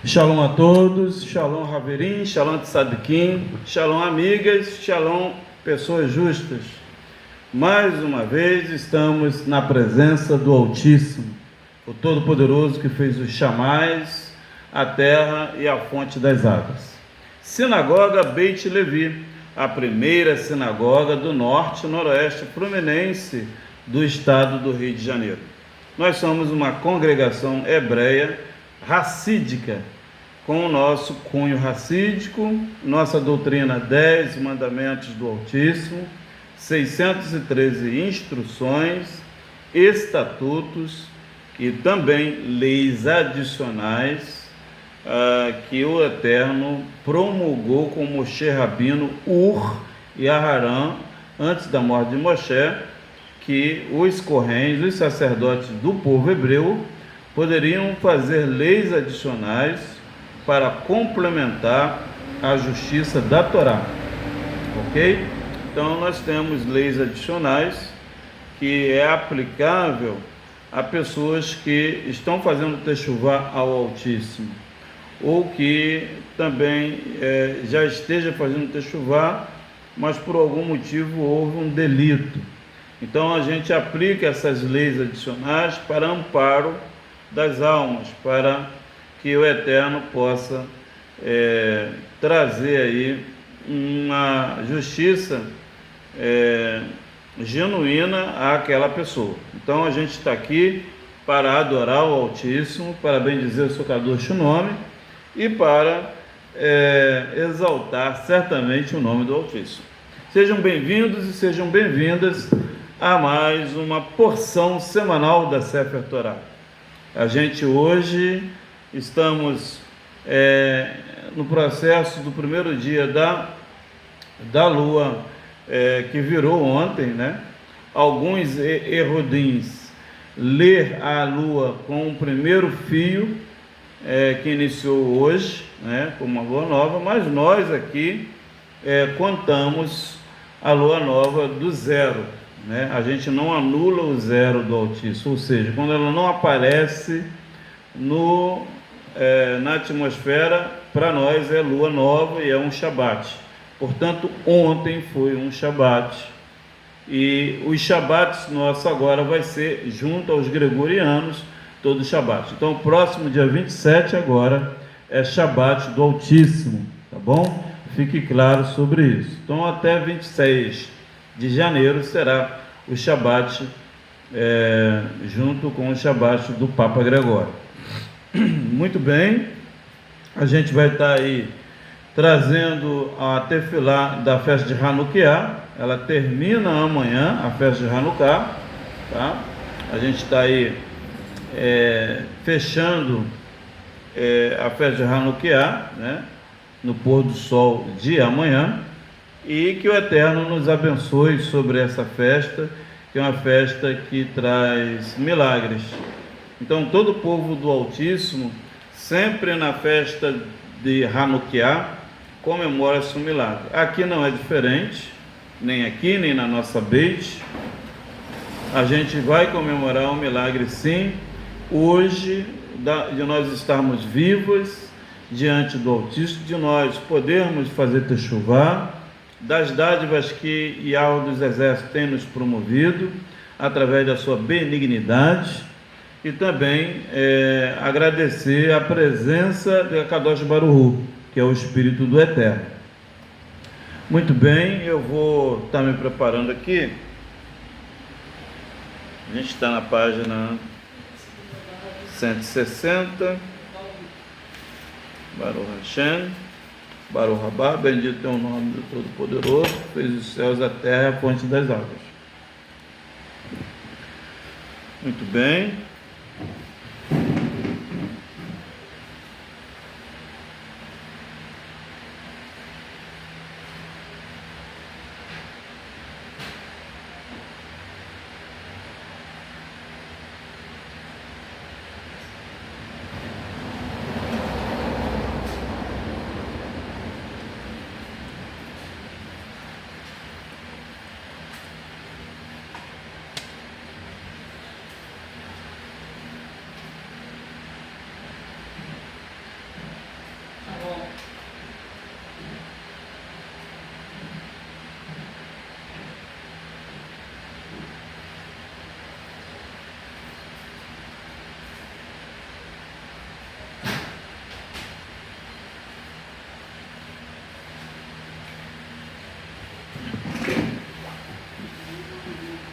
Shalom a todos, Shalom Haverim, Shalom Tzadikim, Shalom amigas, Shalom pessoas justas. Mais uma vez estamos na presença do Altíssimo, o Todo-Poderoso que fez os chamais, a terra e a fonte das águas. Sinagoga Beit Levi, a primeira sinagoga do norte e noroeste fluminense do estado do Rio de Janeiro. Nós somos uma congregação hebreia racídica, com o nosso cunho racídico, nossa doutrina 10 mandamentos do Altíssimo, 613 instruções, estatutos e também leis adicionais que o Eterno promulgou com Moshe Rabino, Ur e Aharon, antes da morte de Moshe, que os correntes, os sacerdotes do povo hebreu, poderiam fazer leis adicionais para complementar a justiça da Torá, ok? Então nós temos leis adicionais que é aplicável a pessoas que estão fazendo techuvá ao Altíssimo, ou que também já esteja fazendo techuvá, mas por algum motivo houve um delito. Então a gente aplica essas leis adicionais para amparo das almas, para que o Eterno possa trazer aí uma justiça genuína àquela pessoa. Então a gente está aqui para adorar o Altíssimo, para bendizer o seu Kadosh nome e para exaltar certamente o nome do Altíssimo. Sejam bem-vindos e sejam bem-vindas a mais uma porção semanal da Sefer Torah. A gente hoje estamos no processo do primeiro dia da lua que virou ontem, né? Alguns erudins ler a lua com o primeiro fio que iniciou hoje, né? Como uma lua nova, mas nós aqui contamos a lua nova do zero, né? A gente não anula o zero do Altíssimo, ou seja, quando ela não aparece na atmosfera, para nós é lua nova e é um Shabat. Portanto, ontem foi um Shabat, e os Shabats nossos agora vai ser junto aos gregorianos, todo Shabat. Então, o próximo dia 27 agora é Shabat do Altíssimo, tá bom? Fique claro sobre isso. Então, até 26 de janeiro será o Shabat junto com o Shabat do Papa Gregório. Muito bem, a gente vai estar aí trazendo a tefilá da festa de Hanukkah. Ela termina amanhã, a festa de Hanukkah, tá? A gente está aí fechando a festa de Hanukkah, né? No pôr do sol de amanhã, e que o Eterno nos abençoe sobre essa festa, que é uma festa que traz milagres. Então todo o povo do Altíssimo, sempre na festa de Hanukkah, comemora-se um milagre. Aqui não é diferente, nem aqui, nem na nossa Beit. A gente vai comemorar um milagre sim, hoje, de nós estarmos vivos diante do Altíssimo, de nós podermos fazer techuvá, das dádivas que Yahweh dos Exércitos tem nos promovido, através da sua benignidade, e também agradecer a presença de Kadosh Baruch Hu, que é o Espírito do Eterno. Muito bem, eu vou estar me preparando aqui. A gente está na página 160. Baruch Hashem, Baruch Rabá, bendito é o nome do Todo-Poderoso, fez os céus, a terra e a fonte das águas. Muito bem.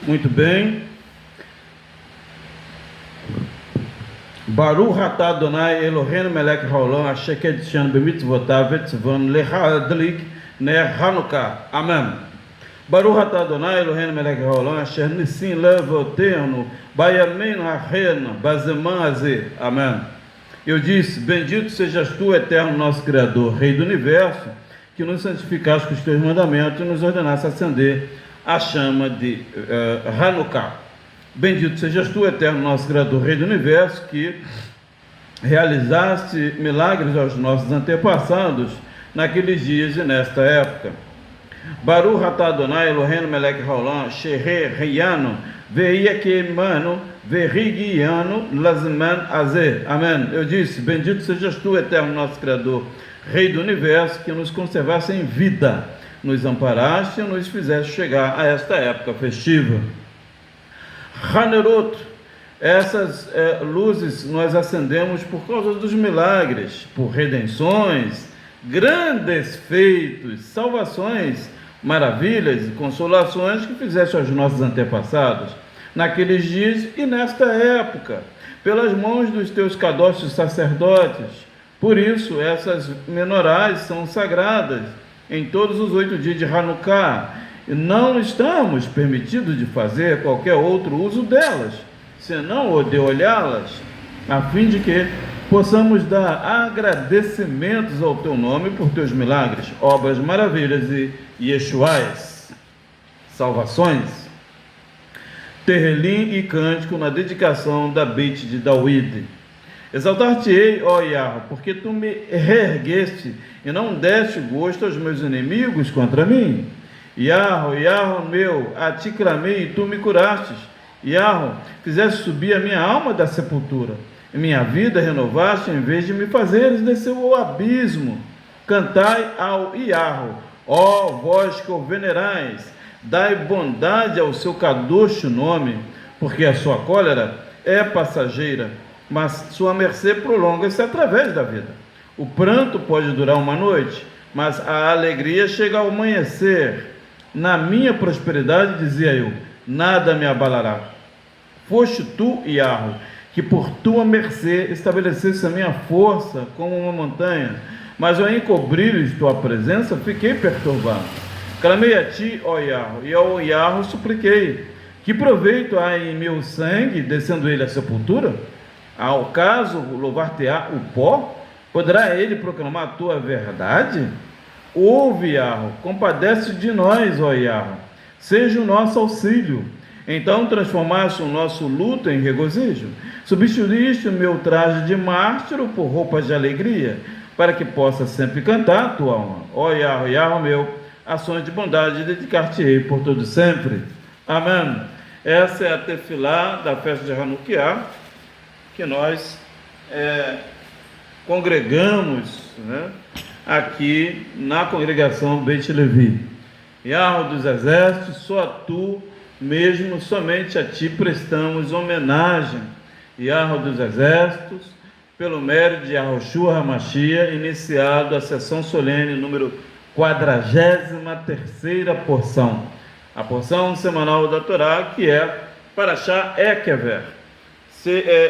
Muito bem. Baruch atah Adonai Eloheinu melech haolam asher kedishanu b'mitzvotav v'tzivanu lehadlik ner Hanukkah. Amém. Baruch atah Adonai Eloheinu melech haolam asher nisim levotenu bayameinu ha'chenu bazeman hazeh. Amém. Eu disse: bendito sejas tu, eterno nosso Criador, Rei do Universo, que nos santificaste com os teus mandamentos e nos ordenaste acender a chama de Hanukkah. Bendito sejas tu, eterno nosso Criador, Rei do Universo, que realizaste milagres aos nossos antepassados naqueles dias e nesta época. Baruch atah Adonai Eloheinu melech haolam she'heheyanu ve'yekemanu ve'rigianu lazman hazeh. Amém. Eu disse: bendito sejas tu, eterno nosso Criador, Rei do Universo, que nos conservaste em vida, nos amparaste e nos fizeste chegar a esta época festiva. Hanerot, essas luzes nós acendemos por causa dos milagres, por redenções, grandes feitos, salvações, maravilhas e consolações que fizeste aos nossos antepassados naqueles dias e nesta época, pelas mãos dos teus cadochos sacerdotes. Por isso, essas menorás são sagradas em todos os 8 dias de Hanukkah. E não estamos permitidos de fazer qualquer outro uso delas, senão o de olhá-las, a fim de que possamos dar agradecimentos ao teu nome por teus milagres, obras, maravilhas e Yeshuais, salvações. Terrelim e cântico na dedicação da Beit de David. Exaltar-te-ei, ó Yahweh, porque tu me reergueste e não deste gosto aos meus inimigos contra mim. Yahweh, Yahweh meu, a ti clamei e tu me curastes. Yahweh, fizeste subir a minha alma da sepultura, e minha vida renovaste em vez de me fazeres descer o abismo. Cantai ao Yahweh, ó vós que o venerais, dai bondade ao seu kadosh nome, porque a sua cólera é passageira, mas sua mercê prolonga-se através da vida. O pranto pode durar uma noite, mas a alegria chega ao amanhecer. Na minha prosperidade, dizia eu, nada me abalará. Foste tu, Yahweh, que por tua mercê estabelecesse a minha força como uma montanha, mas ao encobrir tua presença, fiquei perturbado. Clamei a ti, ó Yahweh, e ao Yahweh supliquei. Que proveito há em meu sangue, descendo ele à sepultura? Ao caso louvar-te-á o pó? Poderá ele proclamar a tua verdade? Ouve, Yahweh, compadece de nós, ó Yahweh, seja o nosso auxílio. Então transformaste o nosso luto em regozijo, substituíste o meu traje de mártiro por roupas de alegria, para que possa sempre cantar a tua alma. Ó Yahweh, Yahweh meu, ações de bondade dedicar-te-ei por todo sempre. Amém. Essa é a tefilá da festa de Hanukkah, que nós congregamos, né, aqui na congregação Beit Levi. Yahweh dos exércitos, só a tu mesmo, somente a ti prestamos homenagem. Yahweh dos exércitos, pelo mérito de Yahushua HaMashiach, iniciado a sessão solene número 43ª porção, a porção semanal da Torá, que é Parashá Ekever,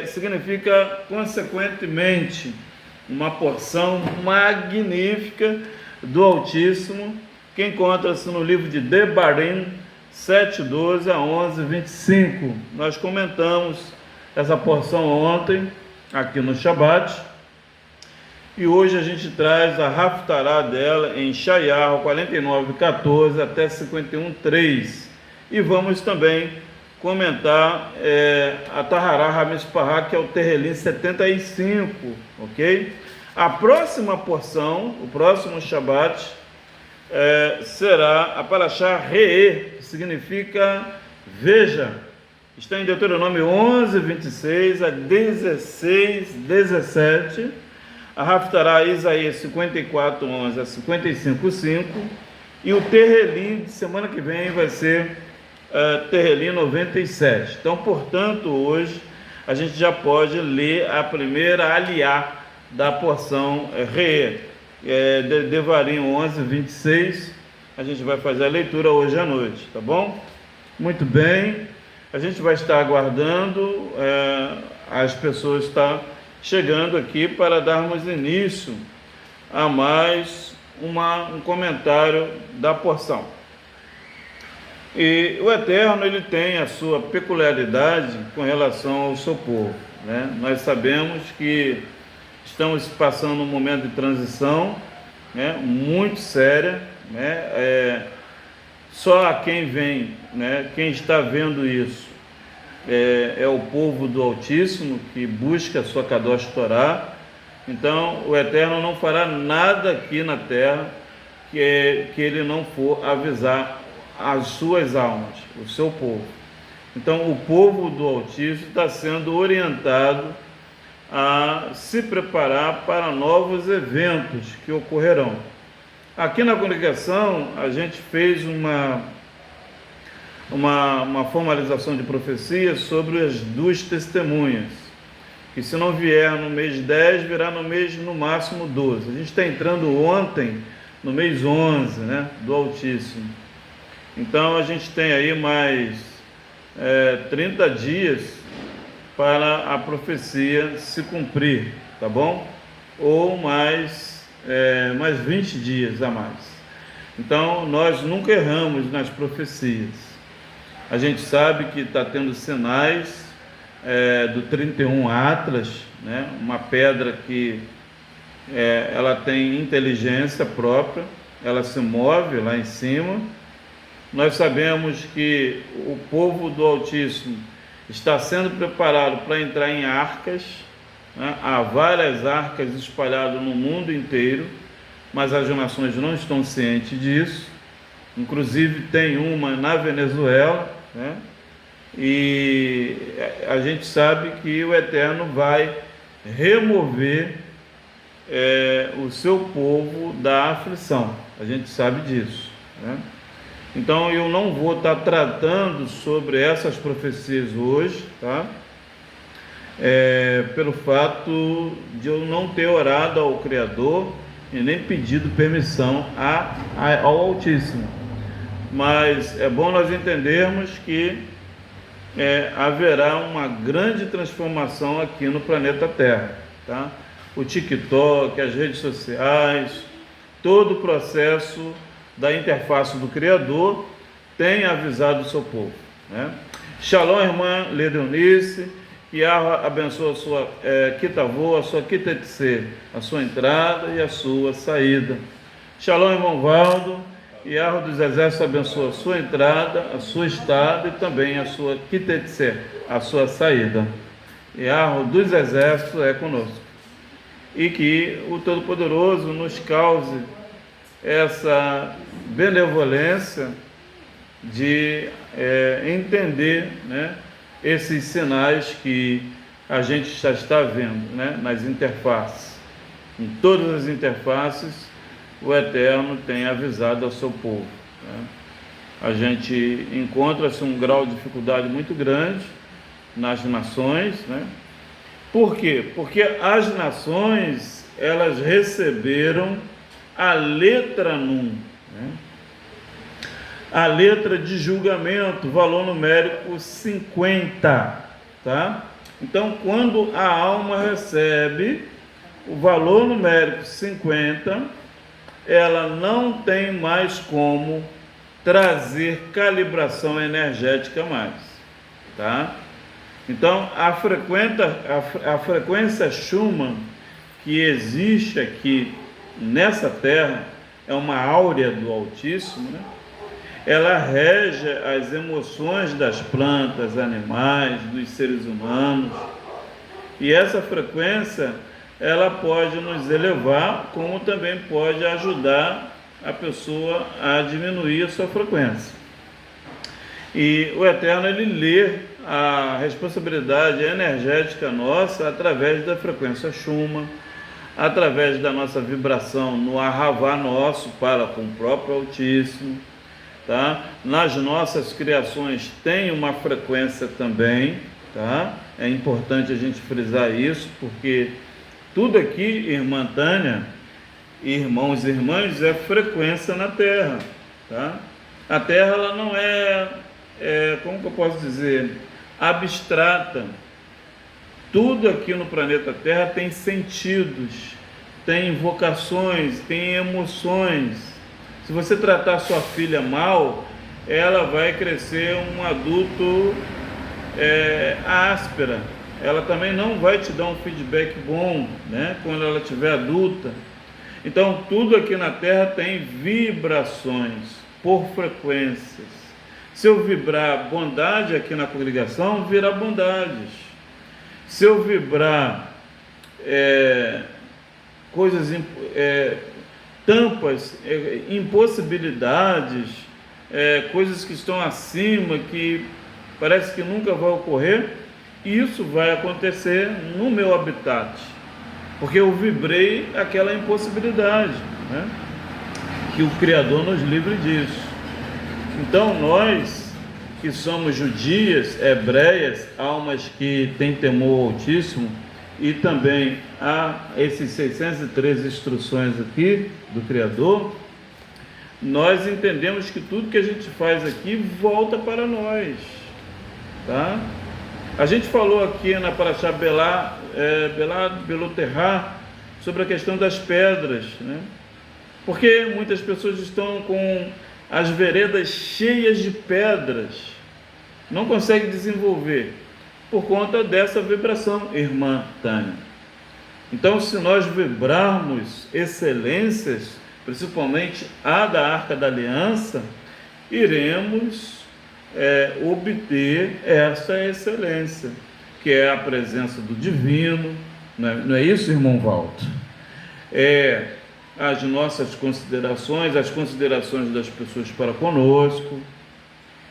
significa consequentemente uma porção magnífica do Altíssimo, que encontra-se no livro de Devarim 7:12 a 11:25. Nós comentamos essa porção ontem aqui no Shabat, e hoje a gente traz a Haftará dela em Shayahu 49:14 até 51:3, e vamos também comentar a Tahará Hamispahá, que é o Terrelim 75, ok? A próxima porção, o próximo Shabat, será a Parashá Re'eh, que significa veja. Está em Deuteronômio 11:26 a 16:17. A Haftará Isaías 54:11 a 55:5. E o Terrelim de semana que vem vai ser Terrelim 97. Então, portanto, hoje a gente já pode ler a primeira aliá da porção Re'eh, Devarim 11:26. A gente vai fazer a leitura hoje à noite, tá bom? Muito bem, a gente vai estar aguardando as pessoas estar chegando aqui para darmos início a mais um comentário da porção. E o Eterno, ele tem a sua peculiaridade com relação ao seu povo, né? Nós sabemos que estamos passando um momento de transição, né, muito séria, né? Só a quem vem, né, quem está vendo isso, é o povo do Altíssimo que busca a sua Kadosh Torá. Então o Eterno não fará nada aqui na terra que ele não for avisar as suas almas, o seu povo. Então o povo do Altíssimo está sendo orientado a se preparar para novos eventos que ocorrerão. Aqui na congregação a gente fez uma formalização de profecia sobre as duas testemunhas, que se não vier no mês 10, virá no mês no máximo 12. A gente está entrando ontem no mês 11, né, do Altíssimo. Então a gente tem aí mais 30 dias para a profecia se cumprir, tá bom? Ou mais 20 dias a mais. Então nós nunca erramos nas profecias. A gente sabe que está tendo sinais do 31 Atlas, né? Uma pedra que ela tem inteligência própria, ela se move lá em cima. Nós sabemos que o povo do Altíssimo está sendo preparado para entrar em arcas, né? Há várias arcas espalhadas no mundo inteiro, mas as nações não estão cientes disso. Inclusive tem uma na Venezuela, né? E a gente sabe que o Eterno vai remover o seu povo da aflição. A gente sabe disso, né? Então eu não vou estar tratando sobre essas profecias hoje, tá? Pelo fato de eu não ter orado ao Criador e nem pedido permissão ao Altíssimo. Mas é bom nós entendermos que haverá uma grande transformação aqui no planeta Terra, tá? O TikTok, as redes sociais, todo o processo da interface do Criador tem avisado o seu povo, né? Shalom, irmã Ledeonice, que abençoe a sua Kitavô, a sua Kitetse, a sua entrada e a sua saída. Shalom, irmão Valdo, e Yahweh dos Exércitos abençoa a sua entrada, a sua estada e também a sua Kitetse, a sua saída. Yahweh dos Exércitos é conosco. E que o Todo-Poderoso nos cause essa benevolência de entender, né, esses sinais que a gente já está vendo, né, nas interfaces. Em todas as interfaces, o Eterno tem avisado ao seu povo, né? A gente encontra-se um grau de dificuldade muito grande nas nações, né? Por quê? Porque as nações, elas receberam a letra Nun, né? A letra de julgamento, valor numérico 50, tá? Então, quando a alma recebe o valor numérico 50, ela não tem mais como trazer calibração energética mais, tá? Então, a frequência Schumann que existe aqui nessa Terra é uma áurea do Altíssimo, né? Ela rege as emoções das plantas, animais, dos seres humanos. E essa frequência, ela pode nos elevar, como também pode ajudar a pessoa a diminuir a sua frequência. E o Eterno, ele lê a responsabilidade energética nossa através da frequência Schumann, através da nossa vibração no Arravá nosso para com o próprio Altíssimo, tá? Nas nossas criações tem uma frequência também, tá? É importante a gente frisar isso, porque tudo aqui, irmã Tânia, irmãos e irmãs, é frequência na Terra, tá? A Terra, ela não é como que eu posso dizer, abstrata. Tudo aqui no planeta Terra tem sentidos, tem vocações, tem emoções. Se você tratar sua filha mal, ela vai crescer um adulto áspera. Ela também não vai te dar um feedback bom, né, quando ela estiver adulta. Então, tudo aqui na Terra tem vibrações por frequências. Se eu vibrar bondade aqui na congregação, virá bondades. Se eu vibrar coisas, tampas, impossibilidades, coisas que estão acima, que parece que nunca vai ocorrer, isso vai acontecer no meu habitat, porque eu vibrei aquela impossibilidade, né? Que o Criador nos livre disso. Então nós que somos judias, hebreias, almas que têm temor ao Altíssimo, e também há esses 613 instruções aqui do Criador, nós entendemos que tudo que a gente faz aqui volta para nós, tá? A gente falou aqui na Parashá Belá Beloterra sobre a questão das pedras, né? Porque muitas pessoas estão com as veredas cheias de pedras, não conseguem desenvolver por conta dessa vibração, irmã Tânia. Então, se nós vibrarmos excelências, principalmente a da Arca da Aliança, iremos obter essa excelência, que é a presença do divino, não é isso, irmão Walter? As nossas considerações, as considerações das pessoas para conosco.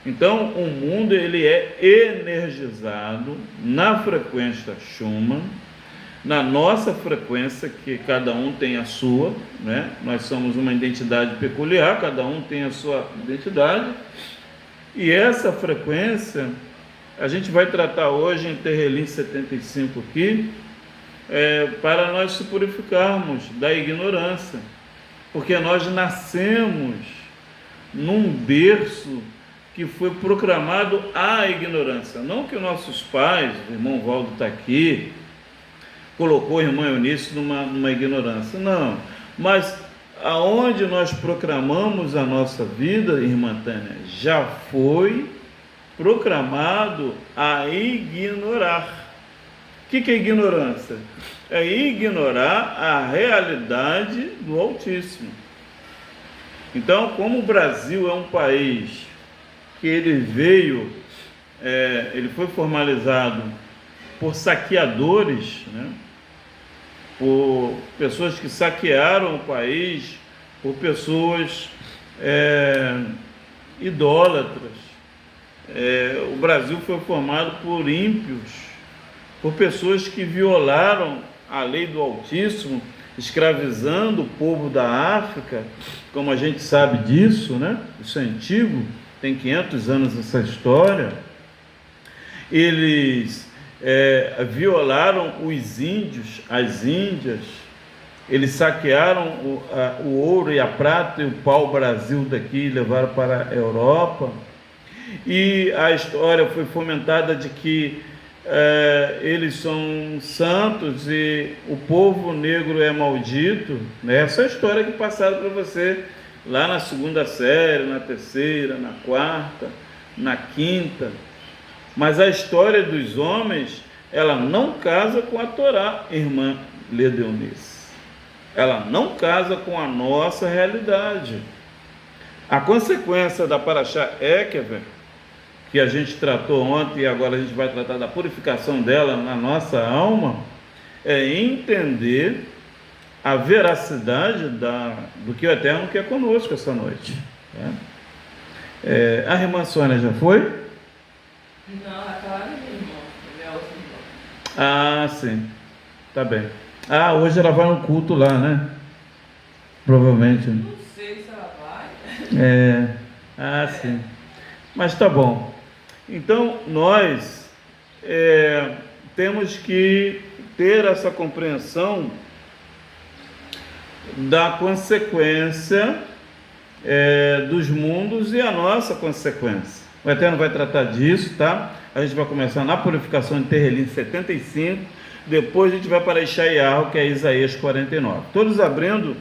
Então, o mundo ele é energizado na frequência Schumann, na nossa frequência, que cada um tem a sua, né? Nós somos uma identidade peculiar, cada um tem a sua identidade, e essa frequência a gente vai tratar hoje em Terrelim 75 aqui, para nós se purificarmos da ignorância, porque nós nascemos num berço que foi proclamado a ignorância. Não que nossos pais, o irmão Valdo está aqui, colocou a irmã Eunice numa ignorância, não, mas aonde nós proclamamos a nossa vida, irmã Tânia, já foi proclamado a ignorar. O que é ignorância? É ignorar a realidade do Altíssimo. Então, como o Brasil é um país que ele foi formalizado por saqueadores, né? Por pessoas que saquearam o país, por pessoas idólatras. O Brasil foi formado por ímpios, por pessoas que violaram a lei do Altíssimo, escravizando o povo da África, como a gente sabe disso, né? Isso é antigo, tem 500 anos essa história. Eles violaram os índios, as índias, eles saquearam o ouro e a prata e o pau-brasil daqui e levaram para a Europa, e a história foi fomentada de que eles são santos e o povo negro é maldito, né? Essa é a história que passaram para você lá na segunda série, na terceira, na quarta, na quinta. Mas a história dos homens, ela não casa com a Torá, irmã Leda Eunice. Ela não casa com a nossa realidade. A consequência da Parashá Ekever, que a gente tratou ontem e agora a gente vai tratar da purificação dela na nossa alma, é entender a veracidade do que o Eterno quer conosco essa noite. A irmã Sônia já foi? Não, aquela é minha irmã, minha outra irmã. Ah, sim, tá bem. Hoje ela vai no culto lá, né? Provavelmente. Não sei se ela vai. Sim. Mas tá bom. Então, nós temos que ter essa compreensão da consequência dos mundos e a nossa consequência, O Eterno vai tratar disso, tá? A gente vai começar na purificação de Terrelim 75, depois a gente vai para Ishaiah, que é Isaías 49. Todos abrindo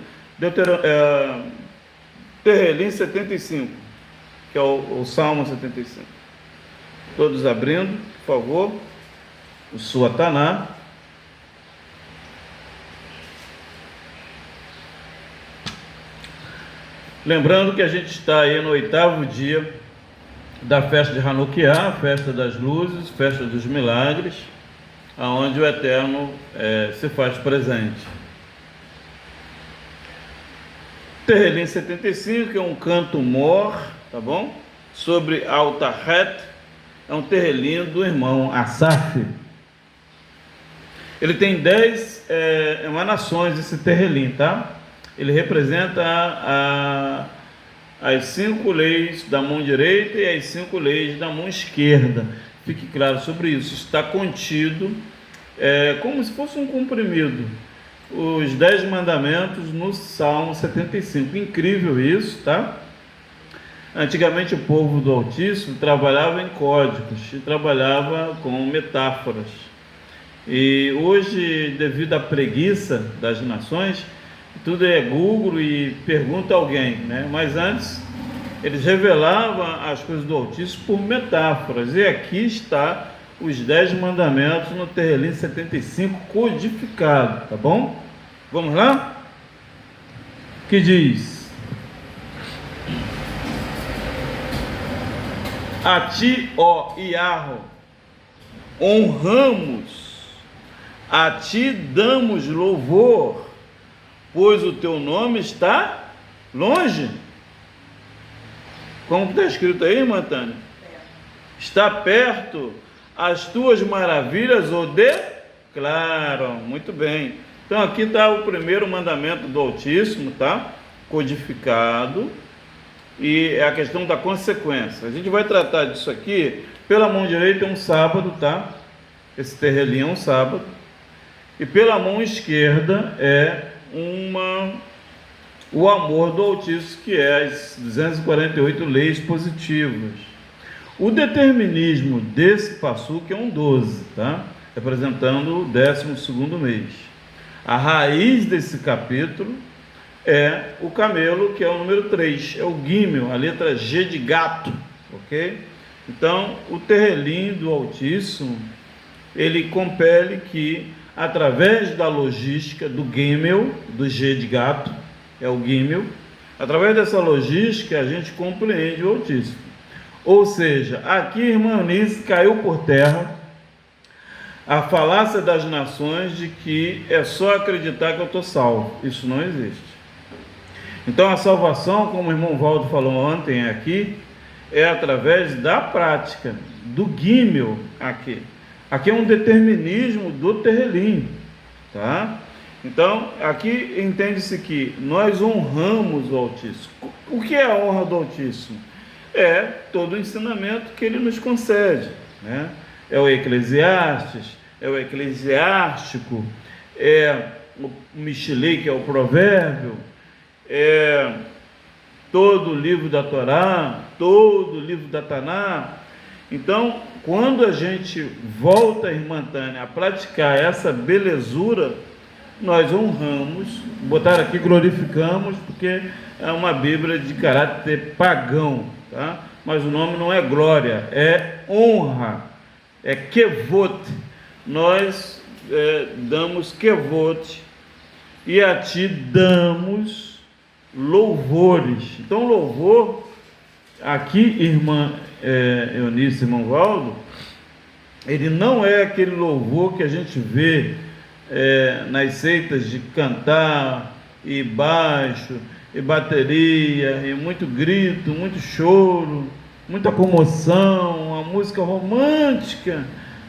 Terrelim 75, que é o Salmo 75. Todos abrindo, por favor, o sua Taná. Lembrando que a gente está aí no 8º dia da festa de Hanukkah, festa das luzes, festa dos milagres, aonde o Eterno se faz presente. Terrelim 75, que é um canto mor, tá bom? Sobre Altaret, é um terrelim do irmão Asaf. Ele tem 10 emanações, esse terrelim, tá? Ele representa as 5 leis da mão direita e as 5 leis da mão esquerda. Fique claro sobre isso. Está contido como se fosse um comprimido, os 10 mandamentos no Salmo 75. Incrível isso, tá? Antigamente o povo do Altíssimo trabalhava em códigos e trabalhava com metáforas. E hoje, devido à preguiça das nações, tudo é Google e pergunta a alguém, né? Mas antes eles revelavam as coisas do Altíssimo por metáforas. E aqui está os 10 mandamentos no Terrelim 75 codificado, tá bom? Vamos lá? Que diz: a ti, ó Iarro, honramos, a ti damos louvor, pois o teu nome está longe. Como está escrito aí, irmã Tânia? Está perto, as tuas maravilhas o declaram. Muito bem. Então aqui está o primeiro mandamento do Altíssimo, tá? Codificado. E é a questão da consequência. A gente vai tratar disso aqui. Pela mão direita é um sábado, tá? Esse terrelim é um sábado. E pela mão esquerda é o amor do Altíssimo, que é as 248 leis positivas. O determinismo desse passuque é um 12, tá? Representando o 12º mês. A raiz desse capítulo é o camelo, que é o número 3, é o Gimel, a letra G de gato, ok? Então, o terrelim do Altíssimo, ele compele que, através da logística do Gimel, do G de gato, é o Gimel, através dessa logística a gente compreende o Altíssimo. Ou seja, aqui, irmã Eunice, caiu por terra a falácia das nações de que é só acreditar que eu estou salvo. Isso não existe. Então a salvação, como o irmão Valdo falou ontem aqui, é através da prática, do Gimel aqui. Aqui é um determinismo do terrelim, tá? Então, aqui entende-se que nós honramos o Altíssimo. O que é a honra do Altíssimo? É todo o ensinamento que ele nos concede, né? É o Eclesiastes, é o Eclesiástico, é o Mishlei, que é o Provérbio, é todo o livro da Torá, todo o livro da Taná. Então, quando a gente volta, irmã Tânia, a praticar essa belezura, nós honramos, botar aqui glorificamos, porque é uma Bíblia de caráter pagão, tá? Mas o nome não é glória, é honra, é kevot. Nós damos kevot e a ti damos louvores. Então, louvor, aqui, irmã Eunice e irmão Valdo, ele não é aquele louvor que a gente vê nas seitas de cantar e baixo e bateria e muito grito, muito choro, muita comoção, uma música romântica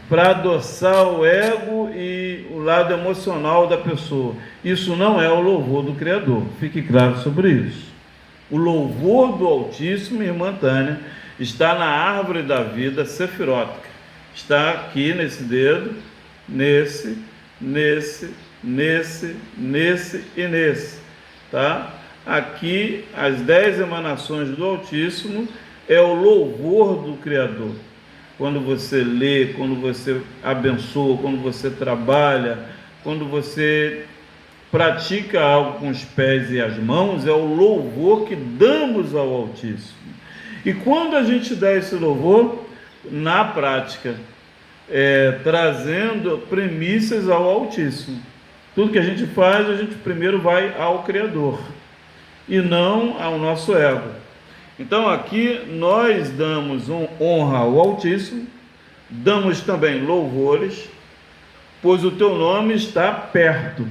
para adoçar o ego e o lado emocional da pessoa. Isso não é o louvor do Criador, fique claro sobre isso. O louvor do Altíssimo, irmã Tânia, está na árvore da vida sefirótica, está aqui nesse dedo, nesse e nesse, tá? Aqui as 10 emanações do Altíssimo é o louvor do Criador. Quando você lê, quando você abençoa, quando você trabalha, quando você pratica algo com os pés e as mãos, é o louvor que damos ao Altíssimo. E quando a gente dá esse louvor, na prática, trazendo premissas ao Altíssimo. Tudo que a gente faz, a gente primeiro vai ao Criador, e não ao nosso ego. Então aqui nós damos honra ao Altíssimo, damos também louvores, pois o teu nome está perto.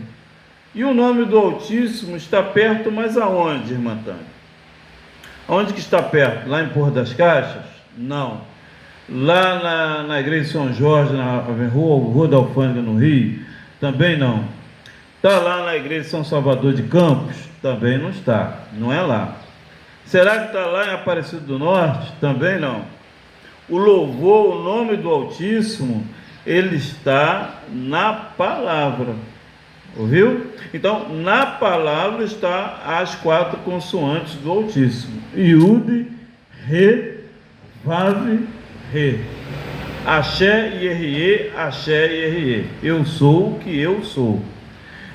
E o nome do Altíssimo está perto, mas aonde, irmã Tânia? Aonde que está perto? Lá em Porto das Caixas? Não. Lá na igreja de São Jorge, na Rua da Alfândega, no Rio? Também não. Está lá na igreja de São Salvador de Campos? Também não está. Não é lá. Será que está lá em Aparecido do Norte? Também não. O louvor, o nome do Altíssimo, ele está na palavra. Ouviu? Então, na palavra está as 4 consoantes do Altíssimo. Iude, Re, Vav, Re. Axé, Ierê, Axé, Ierê. Eu sou o que eu sou.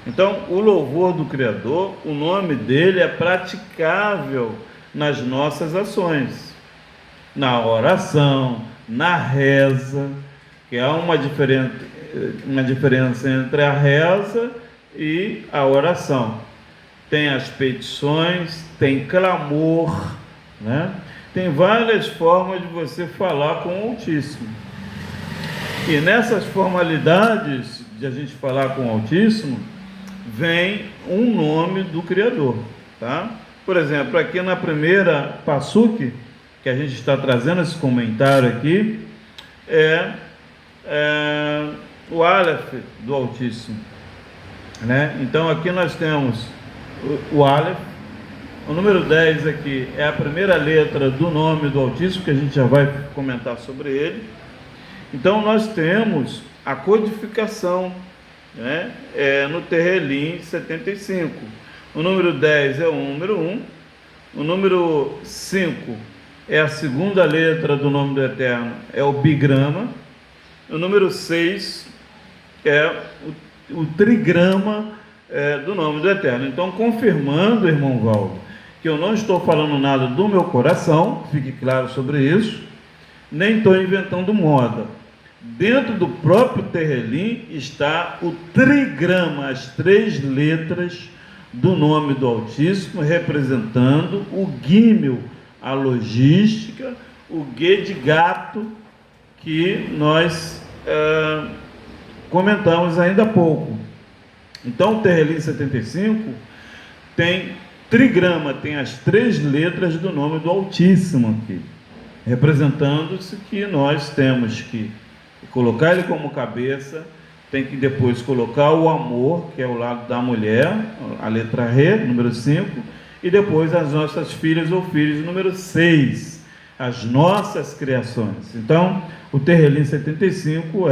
Então, o louvor do Criador, o nome dele é praticável nas nossas ações, na oração, na reza, que há uma diferença entre a reza e a oração. Tem as petições, tem clamor, né? Tem várias formas de você falar com o Altíssimo. E nessas formalidades de a gente falar com o Altíssimo, vem um nome do Criador, tá? Por exemplo, aqui na primeira Passuque, que a gente está trazendo esse comentário aqui, o Aleph do Altíssimo, né? Então aqui nós temos o Aleph. O número 10 aqui é a primeira letra do nome do Altíssimo, que a gente já vai comentar sobre ele. Então nós temos a codificação, né? No Terrelim 75. O número 10 é o número 1. O número 5 é a segunda letra do nome do Eterno, é o bigrama. O número 6 é o trigrama do nome do Eterno. Então, confirmando, irmão Valdo, que eu não estou falando nada do meu coração, fique claro sobre isso, nem estou inventando moda. Dentro do próprio Terrelim está o trigrama, as 3 letras do nome do Altíssimo, representando o gímel, a logística, o G de gato, que nós comentamos ainda há pouco. Então o Terrelim 75 tem trigrama, tem as 3 letras do nome do Altíssimo aqui, representando-se que nós temos que colocar ele como cabeça, tem que depois colocar o amor, que é o lado da mulher, a letra Re, número 5, e depois as nossas filhas ou filhos, número 6, as nossas criações. Então, o Terrelim 75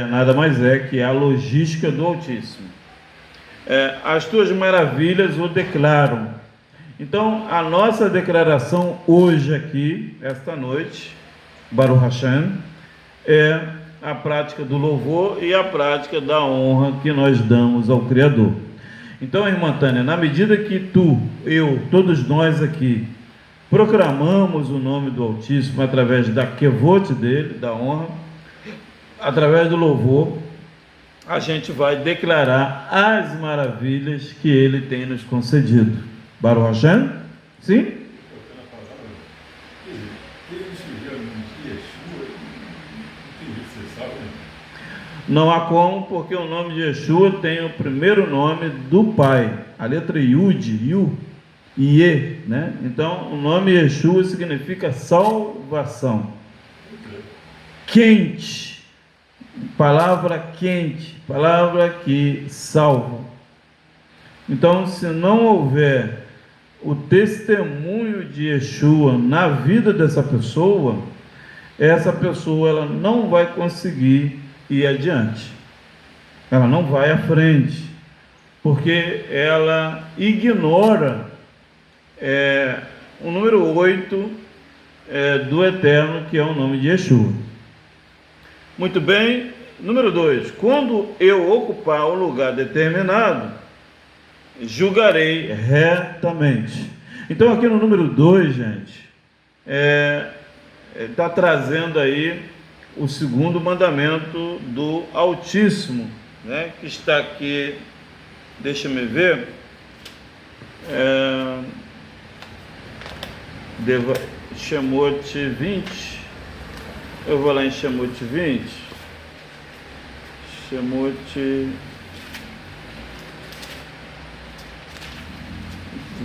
nada mais que a logística do Altíssimo. As tuas maravilhas o declaram. Então, a nossa declaração hoje aqui, esta noite, Baruch Hashem, é a prática do louvor e a prática da honra que nós damos ao Criador. Então, irmã Tânia, na medida que tu, eu, todos nós aqui, proclamamos o nome do Altíssimo através da Kevot dele, da honra, através do louvor, a gente vai declarar as maravilhas que ele tem nos concedido. Baruch Hashem? Sim? Não há como, porque o nome de Yeshua tem o primeiro nome do Pai, a letra Yud, Yu, Ie, né? Então, o nome Yeshua significa salvação. Quente, palavra quente, palavra que salva. Então, se não houver o testemunho de Yeshua na vida dessa pessoa, essa pessoa ela não vai conseguir ir adiante, ela não vai à frente, porque ela ignora o número 8 do Eterno, que é o nome de Yeshua. Muito bem. Número 2, quando eu ocupar um lugar determinado, julgarei retamente. Então aqui no número 2, gente, está trazendo aí o segundo mandamento do Altíssimo, né, que está aqui, deixa me ver, Shemot 20, eu vou lá em Shemot 20, Shemot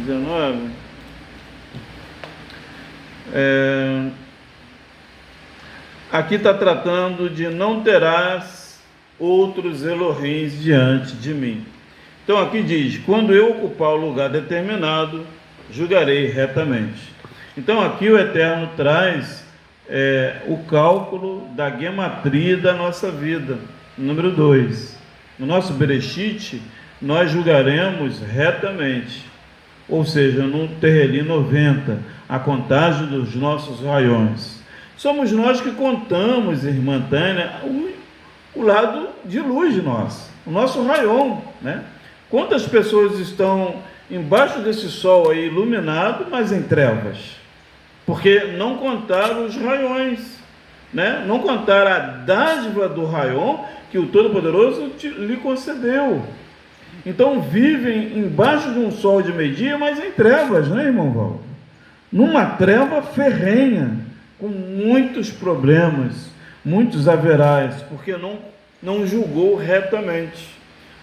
19, aqui está tratando de não terás outros Elohims diante de mim. Então aqui diz, quando eu ocupar o lugar determinado, julgarei retamente. Então aqui o Eterno traz o cálculo da gematria da nossa vida. Número 2, no nosso Bereshit, nós julgaremos retamente, ou seja, no Terrelim 90, a contagem dos nossos raiões. Somos nós que contamos, irmã Tânia, o lado de luz de nós, o nosso raion, né? Quantas pessoas estão embaixo desse sol aí iluminado, mas em trevas? Porque não contaram os raiões, né? Não contaram a dádiva do raion que o Todo-Poderoso lhe concedeu. Então vivem embaixo de um sol de meio-dia, mas em trevas, né, irmão Valdo? Numa treva ferrenha, com muitos problemas, muitos haverás, porque não julgou retamente,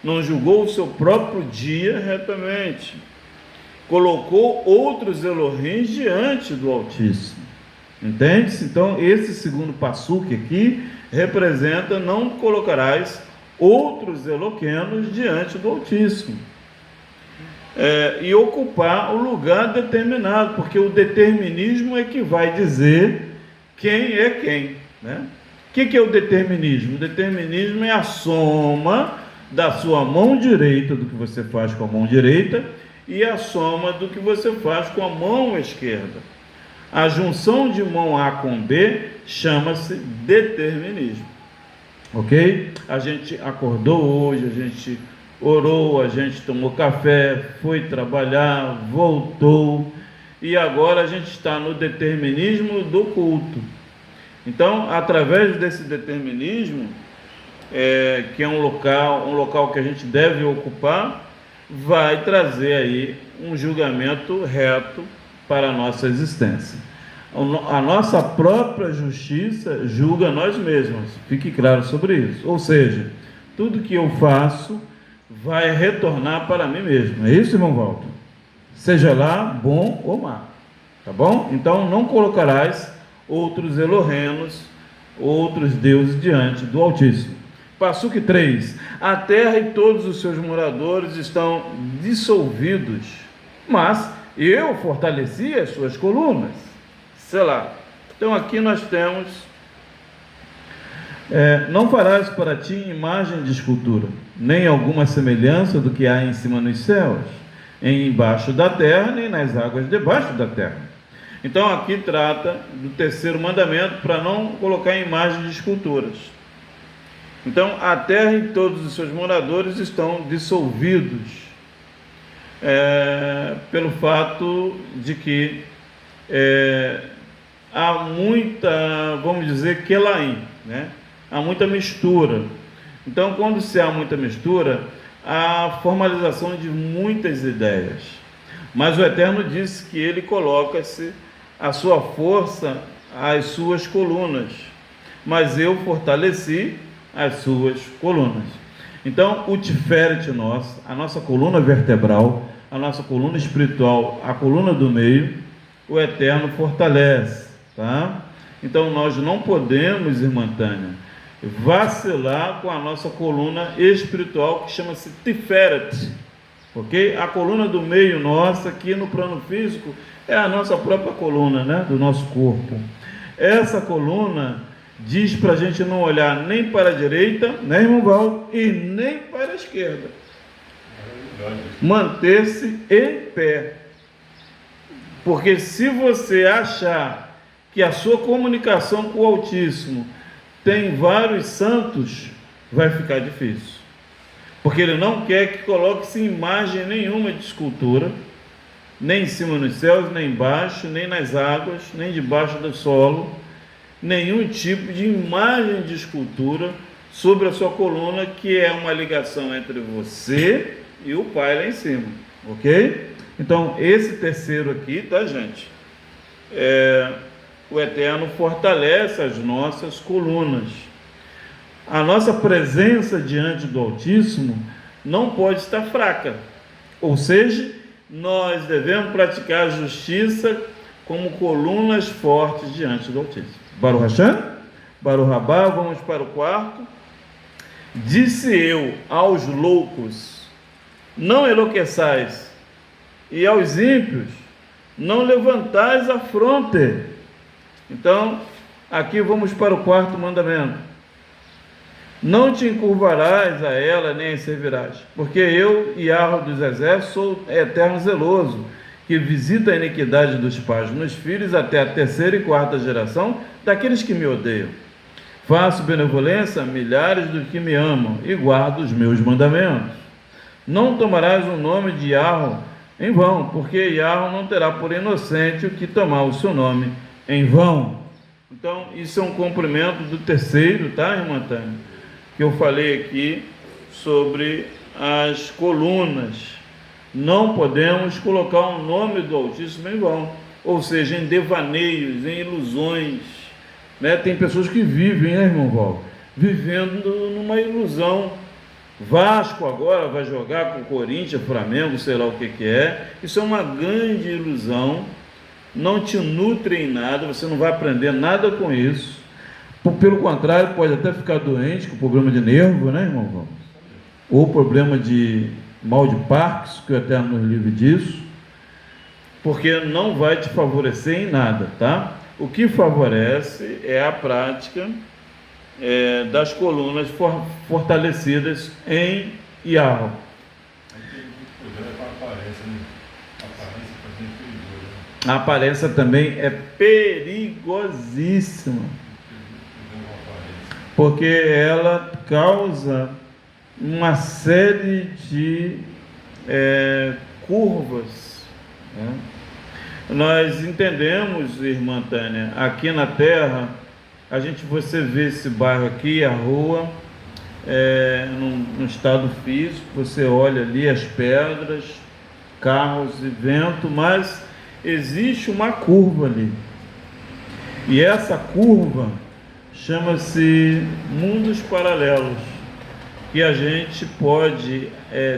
não julgou o seu próprio dia retamente, colocou outros Elohims diante do Altíssimo. Entende-se? Então esse segundo passuque aqui representa não colocarás outros Eloquenos diante do Altíssimo, e ocupar o lugar determinado, porque o determinismo é que vai dizer quem é quem, né? O que é o determinismo? O determinismo é a soma da sua mão direita, do que você faz com a mão direita, e a soma do que você faz com a mão esquerda. A junção de mão A com B chama-se determinismo. Ok? A gente acordou hoje, a gente orou, a gente tomou café, foi trabalhar, voltou, e agora a gente está no determinismo do culto. Então, através desse determinismo, que é um local que a gente deve ocupar, vai trazer aí um julgamento reto para a nossa existência. A nossa própria justiça julga nós mesmos, fique claro sobre isso. Ou seja, tudo que eu faço vai retornar para mim mesmo. É isso, irmão Walter? Seja lá bom ou má, tá bom? Então não colocarás outros Elohenos, outros deuses diante do Altíssimo. Passuque 3, a terra e todos os seus moradores estão dissolvidos, mas eu fortaleci as suas colunas. Sei lá. Então aqui nós temos, não farás para ti imagem de escultura, nem alguma semelhança do que há em cima nos céus, embaixo da terra, nem nas águas debaixo da terra. Então aqui trata do terceiro mandamento, para não colocar imagem de esculturas. Então a terra e todos os seus moradores estão dissolvidos, pelo fato de que há muita, vamos dizer, Kelaim, né? Há muita mistura. Então, quando se há muita mistura, há formalização de muitas ideias. Mas o Eterno disse que ele coloca-se a sua força às suas colunas, mas eu fortaleci as suas colunas. Então, o Tiferet nosso, a nossa coluna vertebral, a nossa coluna espiritual, a coluna do meio, o Eterno fortalece, tá? Então nós não podemos, irmã Tânia, vacilar com a nossa coluna espiritual, que chama-se Tiferet, ok? A coluna do meio nossa, aqui no plano físico, é a nossa própria coluna, né? Do nosso corpo. Essa coluna diz para a gente não olhar nem para a direita, né, irmão Val, e nem para a esquerda. Manter-se em pé. Porque se você achar que a sua comunicação com o Altíssimo tem vários santos, vai ficar difícil. Porque ele não quer que coloque-se imagem nenhuma de escultura, nem em cima nos céus, nem embaixo, nem nas águas, nem debaixo do solo, nenhum tipo de imagem de escultura sobre a sua coluna, que é uma ligação entre você e o Pai lá em cima, ok? Então, esse terceiro aqui, tá, gente? O Eterno fortalece as nossas colunas. A nossa presença diante do Altíssimo não pode estar fraca, ou seja, nós devemos praticar a justiça como colunas fortes diante do Altíssimo. Baruch Hashem, Baruch Rabá, vamos para o quarto. Disse eu aos loucos, não enlouqueçais, e aos ímpios, não levantais a fronte. Então, aqui vamos para o quarto mandamento. Não te encurvarás a ela, nem a servirás, porque eu, Yahweh dos exércitos, sou eterno zeloso, que visita a iniquidade dos pais nos filhos até a terceira e quarta geração daqueles que me odeiam. Faço benevolência a milhares dos que me amam e guardo os meus mandamentos. Não tomarás o nome de Yahweh em vão, porque Yahweh não terá por inocente o que tomar o seu nome em vão. Então, isso é um cumprimento do terceiro, tá, irmã Tânia? Que eu falei aqui sobre as colunas. Não podemos colocar o nome do Altíssimo em vão, ou seja, em devaneios, em ilusões, né? Tem pessoas que vivem, né, irmão Val? Vivendo numa ilusão. Vasco agora vai jogar com o Corinthians, Flamengo, sei lá o que é. Isso é uma grande ilusão, não te nutre em nada, você não vai aprender nada com isso. Pelo contrário, pode até ficar doente com problema de nervo, né, irmão Val? Ou problema de mal de Parkinson, que o Eterno nos livre disso, porque não vai te favorecer em nada, tá? O que favorece é a prática das colunas fortalecidas em Yahweh. A aparência também é perigosíssima, porque ela causa uma série de curvas, né? Nós entendemos, irmã Tânia, aqui na Terra, você vê esse bairro aqui, a rua, no estado físico, você olha ali as pedras, carros e vento, mas existe uma curva ali, e essa curva chama-se mundos paralelos, que a gente pode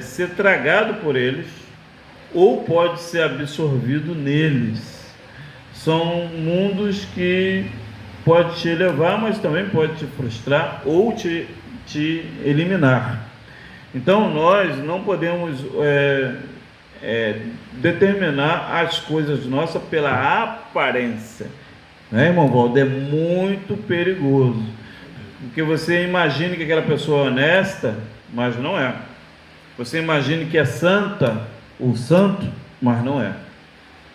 ser tragado por eles, ou pode ser absorvido neles. São mundos que pode te elevar, mas também pode te frustrar ou te eliminar. Então nós não podemos determinar as coisas nossas pela aparência, né, irmão Valdo? É muito perigoso, porque você imagina que aquela pessoa é honesta, mas não é. Você imagina que é santa ou santo, mas não é.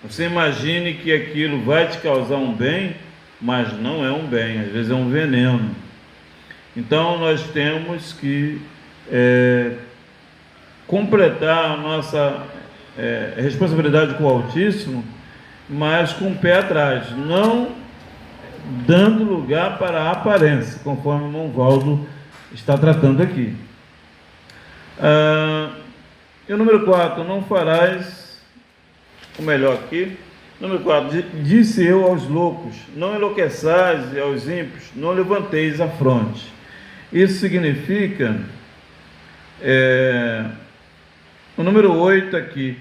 Você imagine que aquilo vai te causar um bem, mas não é um bem, às vezes é um veneno. Então nós temos que completar a nossa responsabilidade com o Altíssimo, mas com o pé atrás, não dando lugar para a aparência, conforme o irmão Valdo está tratando aqui. E o número 4, não farás, o melhor aqui, número 4, disse eu aos loucos, não enlouqueçais, e aos ímpios, não levanteis a fronte. Isso significa, o número 8 aqui,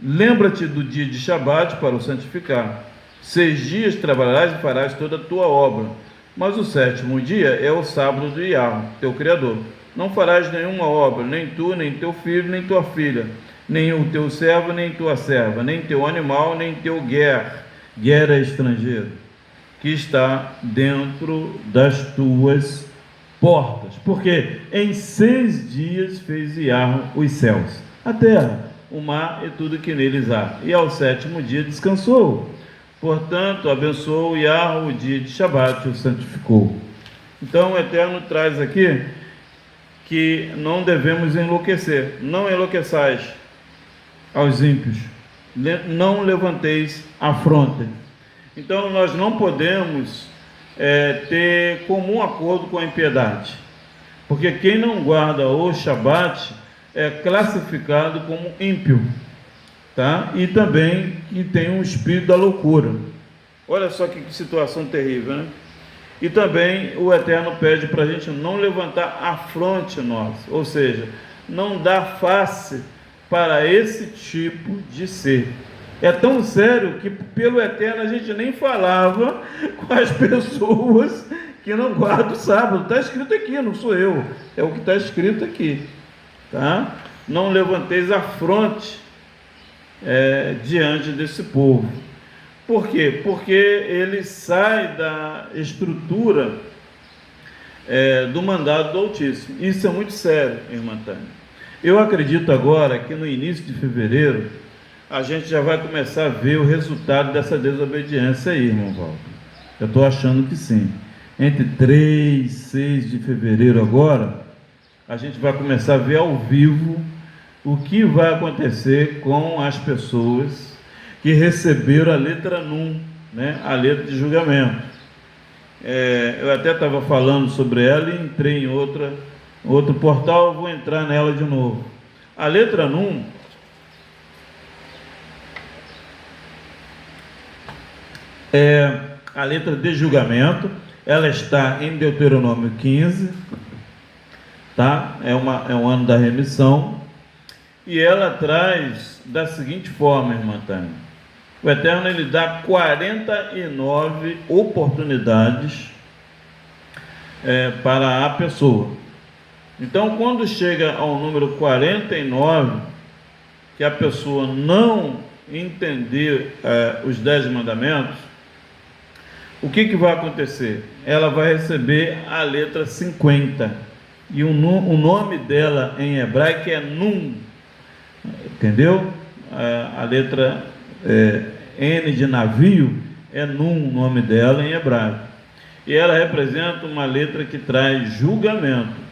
lembra-te do dia de Shabat para o santificar. 6 dias trabalharás e farás toda a tua obra, mas o 7º dia é o sábado do Yahweh, teu Criador. Não farás nenhuma obra, nem tu, nem teu filho, nem tua filha, nem o teu servo, nem tua serva, nem teu animal, nem teu guer é estrangeiro, que está dentro das tuas portas. Porque em 6 dias fez Yahweh os céus, a terra, o mar e tudo que neles há, e ao 7º dia descansou. Portanto, abençoou Yahweh o dia de Shabat e o santificou. Então o Eterno traz aqui que não devemos enlouquecer. Não enlouqueçais aos ímpios, não levanteis afronta. Então nós não podemos ter comum acordo com a impiedade, porque quem não guarda o Shabat é classificado como ímpio, tá? E também que tem um espírito da loucura. Olha só que situação terrível, né? E também o Eterno pede para a gente não levantar afronte nós, ou seja, não dar face para esse tipo de ser. É tão sério que pelo Eterno a gente nem falava com as pessoas que não guardam o sábado. Está escrito aqui, não sou eu, é o que está escrito aqui, tá? Não levanteis afronte diante desse povo. Por quê? Porque ele sai da estrutura do mandado do Altíssimo. Isso é muito sério, irmã Tânia. Eu acredito agora que no início de fevereiro a gente já vai começar a ver o resultado dessa desobediência aí, irmão Walter. Eu estou achando que sim. Entre 3 e 6 de fevereiro agora, a gente vai começar a ver ao vivo o que vai acontecer com as pessoas que receberam a letra Num, né? A letra de julgamento. Eu até estava falando sobre ela e entrei em outro portal, vou entrar nela de novo. A letra Num é a letra de julgamento, ela está em Deuteronômio 15, tá? É um ano da remissão, e ela traz da seguinte forma, irmã Tânia: o Eterno ele dá 49 oportunidades para a pessoa. Então, quando chega ao número 49, que a pessoa não entender os 10 mandamentos, o que vai acontecer? Ela vai receber a letra 50, e o nome dela em hebraico é Num, entendeu? A letra N de navio é Num, o nome dela em hebraico, e ela representa uma letra que traz julgamento.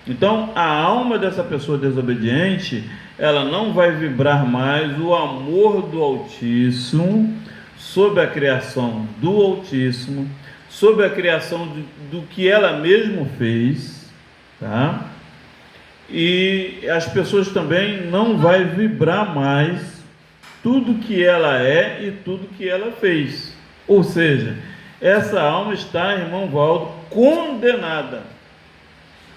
Então a alma dessa pessoa desobediente, ela não vai vibrar mais o amor do Altíssimo sobre a criação do Altíssimo, sobre a criação do que ela mesma fez, tá? E as pessoas também não vai vibrar mais tudo que ela é e tudo que ela fez. Ou seja, essa alma está, irmão Valdo, condenada.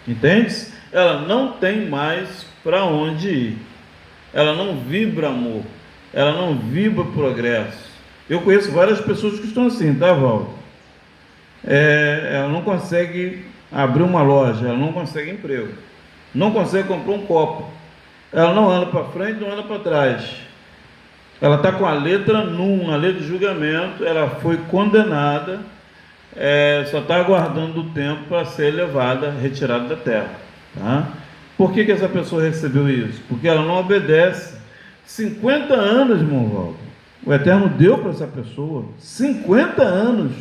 Entende? Ela não tem mais para onde ir. Ela não vibra amor. Ela não vibra progresso. Eu conheço várias pessoas que estão assim, tá, Valdo? Ela não consegue abrir uma loja, ela não consegue emprego, não consegue comprar um copo, ela não anda para frente, não anda para trás. Ela está com a letra Num, a letra de julgamento, ela foi condenada, só está aguardando o tempo para ser elevada, retirada da terra, tá? Por que essa pessoa recebeu isso? Porque ela não obedece. 50 anos, irmão Valdo, o Eterno deu para essa pessoa 50 anos,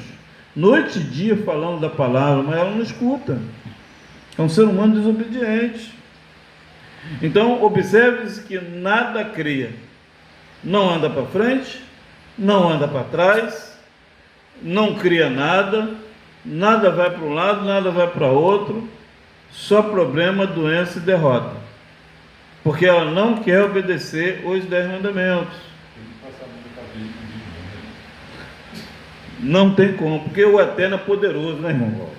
noite e dia falando da palavra, mas ela não escuta. É um ser humano desobediente. Então observe-se que nada cria, não anda para frente, não anda para trás, não cria nada, nada vai para um lado, nada vai para outro, só problema, doença e derrota, porque ela não quer obedecer os 10 mandamentos. Não tem como, porque o Eterno é poderoso, né, irmão?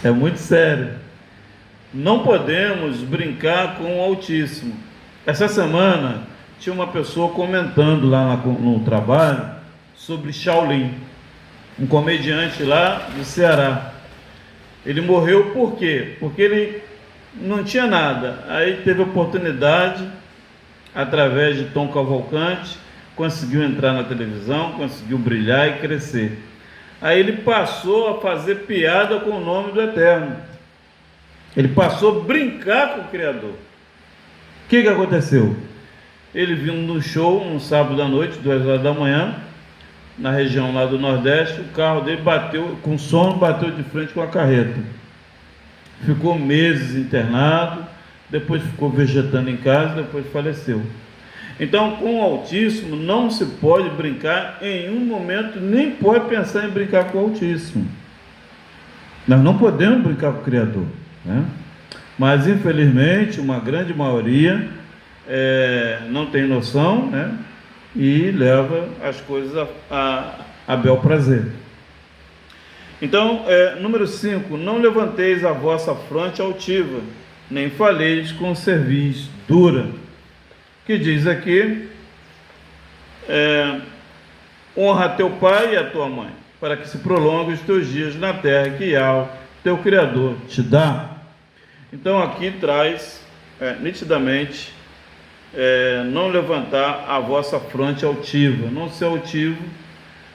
É muito sério. Não podemos brincar com o Altíssimo. Essa semana tinha uma pessoa comentando lá no trabalho sobre Shaolin, um comediante lá do Ceará. Ele morreu por quê? Porque ele não tinha nada. Aí teve oportunidade, através de Tom Cavalcante, conseguiu entrar na televisão, conseguiu brilhar e crescer. Aí ele passou a fazer piada com o nome do Eterno. Ele passou a brincar com o Criador. O que aconteceu? Ele vindo no show, um sábado à noite, 2 horas da manhã, na região lá do Nordeste, o carro dele bateu, com sono, bateu de frente com a carreta. Ficou meses internado, depois ficou vegetando em casa, depois faleceu. Então, com o autismo, não se pode brincar em um momento, nem pode pensar em brincar com o autismo. Nós não podemos brincar com o Criador, né? Mas, infelizmente, uma grande maioria não tem noção, né? E leva as coisas a bel prazer. Então, número 5, não levanteis a vossa fronte altiva, nem faleis com cerviz dura, que diz aqui, honra teu pai e a tua mãe, para que se prolongue os teus dias na terra que Yahweh, teu Criador, te dá. Então aqui traz nitidamente não levantar a vossa fronte altiva, não ser altivo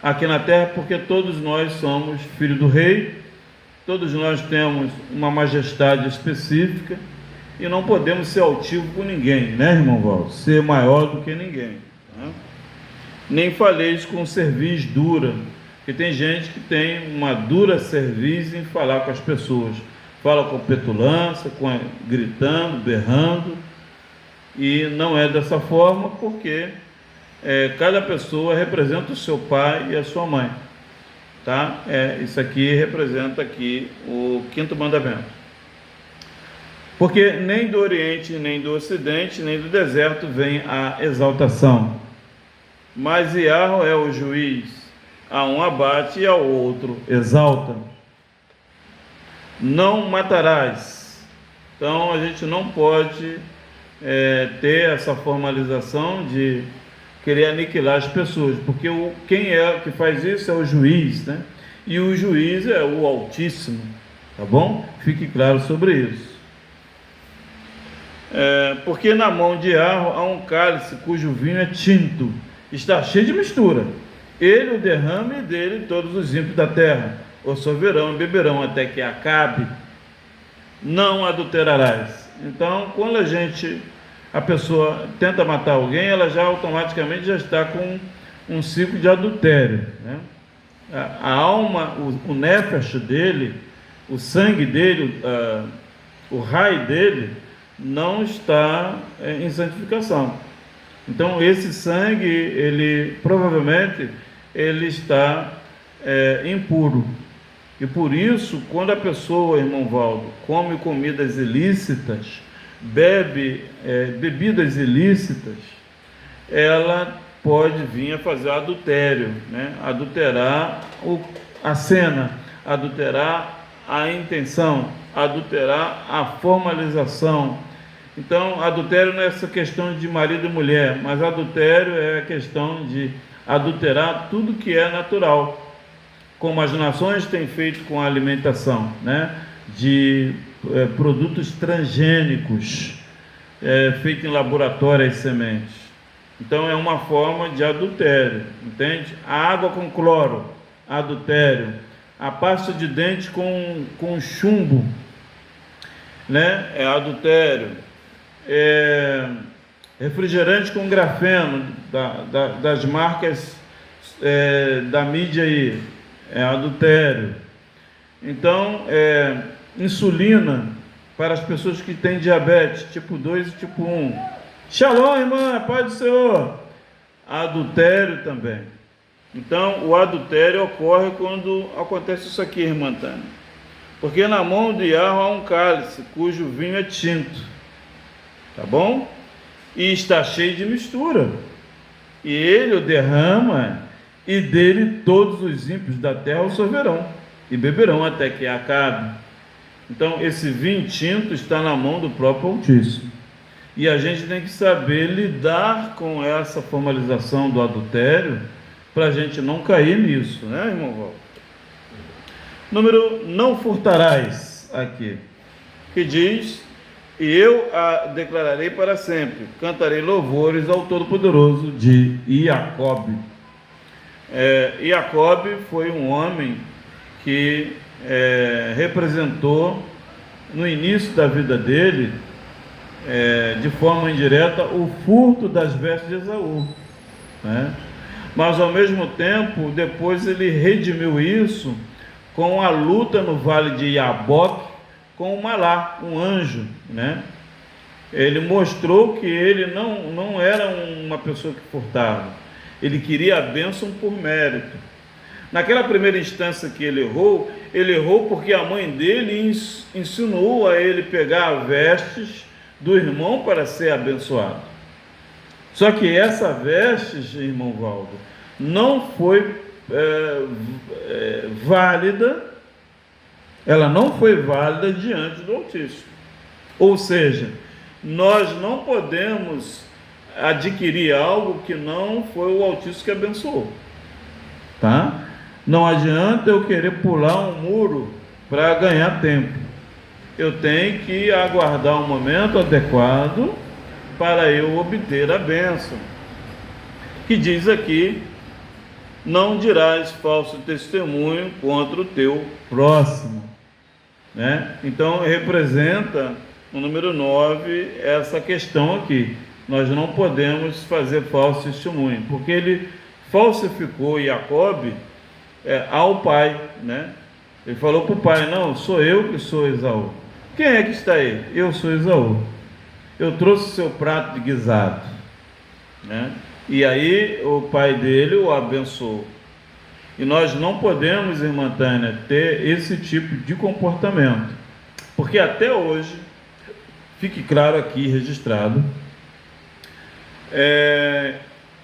aqui na terra, porque todos nós somos filhos do rei, todos nós temos uma majestade específica e não podemos ser altivos com ninguém, né, irmão Valdo? Ser maior do que ninguém, né? Nem faleis com cerviz dura, porque tem gente que tem uma dura cerviz em falar com as pessoas, fala com petulância, gritando, berrando, e não é dessa forma, porque cada pessoa representa o seu pai e a sua mãe, tá? Isso aqui representa aqui o 5º mandamento. Porque nem do Oriente, nem do Ocidente, nem do deserto vem a exaltação, mas Yahweh é o juiz, a um abate e ao outro exalta. Não matarás. Então a gente não pode ter essa formalização de querer aniquilar as pessoas, porque quem que faz isso é o juiz, né? E o juiz é o Altíssimo, tá bom? Fique claro sobre isso. Porque na mão de Yahweh há um cálice cujo vinho é tinto, está cheio de mistura. Ele o derrama e dele todos os ímpios da terra o sorverão e beberão até que acabe. Não adulterarás. Então, quando a pessoa tenta matar alguém, ela já automaticamente já está com um ciclo de adultério, né? A alma, o nefesh dele, o sangue dele, o raio dele, não está em santificação. Então esse sangue, ele provavelmente está impuro. E por isso, quando a pessoa, irmão Valdo, come comidas ilícitas, bebe bebidas ilícitas, ela pode vir a fazer adultério, né? Adulterar a cena, adulterar a intenção, adulterar a formalização. Então, adultério não é essa questão de marido e mulher, mas adultério é a questão de adulterar tudo que é natural, como as nações têm feito com a alimentação, né? De produtos transgênicos, feito em laboratório as sementes. Então, é uma forma de adultério, entende? A água com cloro, adultério. A pasta de dente com chumbo, né? É adultério. Refrigerante com grafeno das marcas da mídia aí, é adultério. Então, insulina para as pessoas que têm diabetes tipo 2 e tipo 1. Shalom, irmã, paz do Senhor. Adultério também. Então, o adultério ocorre quando acontece isso aqui, irmã Tânia. Porque na mão de Yahweh há um cálice, cujo vinho é tinto. Tá bom? E está cheio de mistura. E ele o derrama, e dele todos os ímpios da terra o sorverão, e beberão até que acabe. Então, esse vinho tinto está na mão do próprio Altíssimo. E a gente tem que saber lidar com essa formalização do adultério, para a gente não cair nisso, né, irmão Valdo? Número, não furtarás, aqui, que diz, e eu a declararei para sempre, cantarei louvores ao Todo-Poderoso de Iacobe. Iacobe foi um homem que representou, no início da vida dele, de forma indireta, o furto das vestes de Esaú, né? Mas ao mesmo tempo, depois ele redimiu isso com a luta no vale de Iaboque com o Malá, um anjo, né? Ele mostrou que ele não era uma pessoa que furtava, ele queria a bênção por mérito. Naquela primeira instância que ele errou porque a mãe dele ensinou a ele pegar as vestes do irmão para ser abençoado. Só que essa vestes, irmão Valdo, não foi válida, ela não foi válida diante do Altíssimo. Ou seja, nós não podemos adquirir algo que não foi o Altíssimo que abençoou, tá? Não adianta eu querer pular um muro para ganhar tempo. Eu tenho que aguardar um momento adequado para eu obter a bênção. Que diz aqui: não dirás falso testemunho contra o teu próximo, né? Então representa o número 9 essa questão aqui. Nós não podemos fazer falso testemunho, porque ele falsificou Jacob ao pai, né? Ele falou para o pai: não, sou eu que sou Esaú. Quem é que está aí? Eu sou Esaú. Eu trouxe o seu prato de guisado, né? E aí o pai dele o abençoou. E nós não podemos, irmã Tânia, ter esse tipo de comportamento, porque até hoje, fique claro aqui, registrado,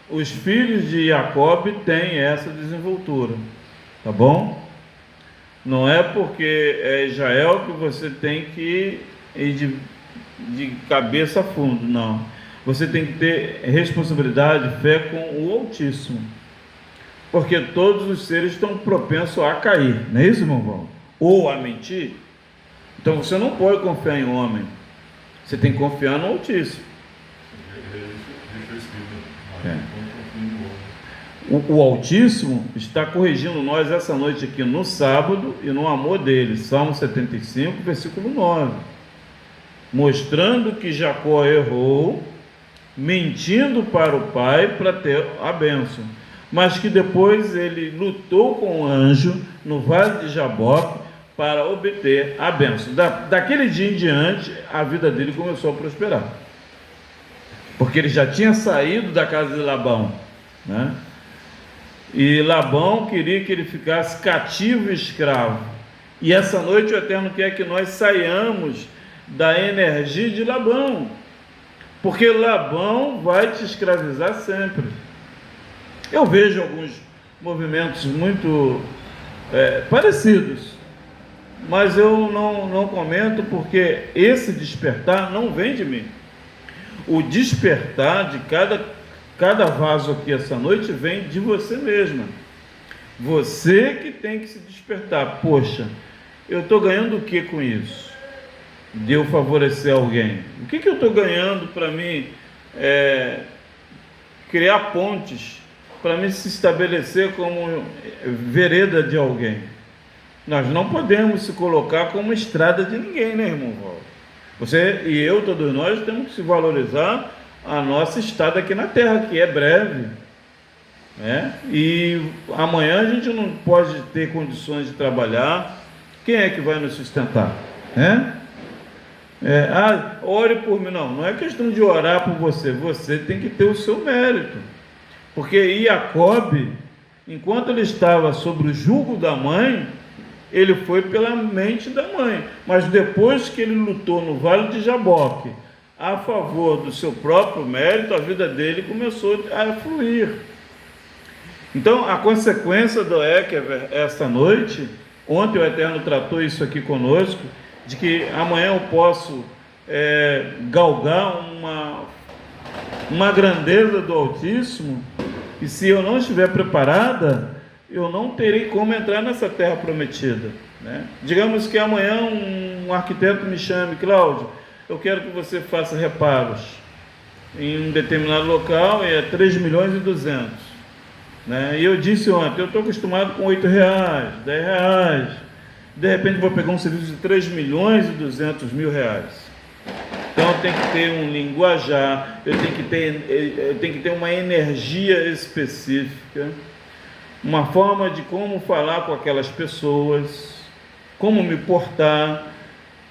os filhos de Jacob têm essa desenvoltura, tá bom? Não é porque é Israel que você tem que ir de cabeça a fundo, não. Você tem que ter responsabilidade, fé com o Altíssimo, porque todos os seres estão propensos a cair, não é isso, irmão Valdo? Ou a mentir. Então você não pode confiar em homem, você tem que confiar no Altíssimo. O Altíssimo está corrigindo nós essa noite aqui no sábado e no amor dele, Salmo 75, versículo 9, mostrando que Jacó errou, mentindo para o pai para ter a bênção, mas que depois ele lutou com o anjo no vale de Jaboque para obter a bênção. Daquele dia em diante, a vida dele começou a prosperar, porque ele já tinha saído da casa de Labão, né? E Labão queria que ele ficasse cativo e escravo. E essa noite o Eterno quer que nós saiamos da energia de Labão, porque Labão vai te escravizar sempre. Eu vejo alguns movimentos muito parecidos, mas eu não comento, porque esse despertar não vem de mim. O despertar de cada vaso aqui essa noite vem de você mesma. Você que tem que se despertar. Poxa, eu estou ganhando o que com isso? De eu favorecer alguém? O que eu estou ganhando para mim criar pontes, para mim se estabelecer como vereda de alguém? Nós não podemos se colocar como estrada de ninguém, né, irmão Valdo? Você e eu, todos nós, temos que se valorizar a nossa estada aqui na terra, que é breve, né? E amanhã a gente não pode ter condições de trabalhar. Quem é que vai nos sustentar, né? Ore por mim. Não é questão de orar por você, você tem que ter o seu mérito, porque Jacob, enquanto ele estava sob o jugo da mãe, ele foi pela mente da mãe, mas depois que ele lutou no vale de Jaboque a favor do seu próprio mérito, a vida dele começou a fluir. Então a consequência do esta noite, ontem o Eterno tratou isso aqui conosco, de que amanhã eu posso galgar uma grandeza do Altíssimo, e se eu não estiver preparada, eu não terei como entrar nessa terra prometida, né? Digamos que amanhã um arquiteto me chame: Cláudio, eu quero que você faça reparos em um determinado local, e é 3.200.000, né? E eu disse ontem, eu estou acostumado com R$8, R$10, de repente vou pegar um serviço de R$3.200.000. Então tem que ter um linguajar, eu tenho que ter uma energia específica, uma forma de como falar com aquelas pessoas, como me portar.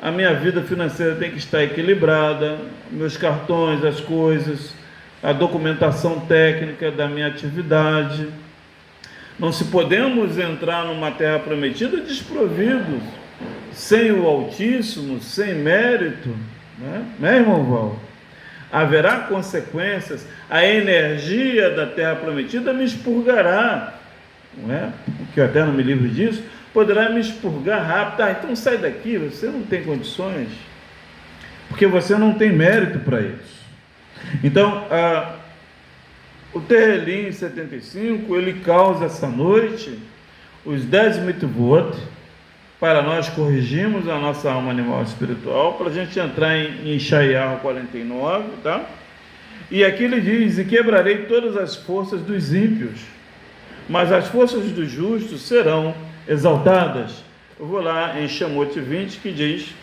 A minha vida financeira tem que estar equilibrada, meus cartões, as coisas, a documentação técnica da minha atividade. Não se podemos entrar numa terra prometida desprovidos, sem o Altíssimo, sem mérito, né, irmão Val? Haverá consequências, a energia da terra prometida me expurgará, não é? Que o Eterno me livre disso, poderá me expurgar rápido. Então sai daqui, você não tem condições, porque você não tem mérito para isso. Então, o Tehilim 75, ele causa essa noite os 10 mitvot, para nós corrigirmos a nossa alma animal espiritual, para a gente entrar em Yeshayahu 49, tá? E aqui ele diz: e quebrarei todas as forças dos ímpios, mas as forças dos justos serão exaltadas. Eu vou lá em Shemot 20, que diz: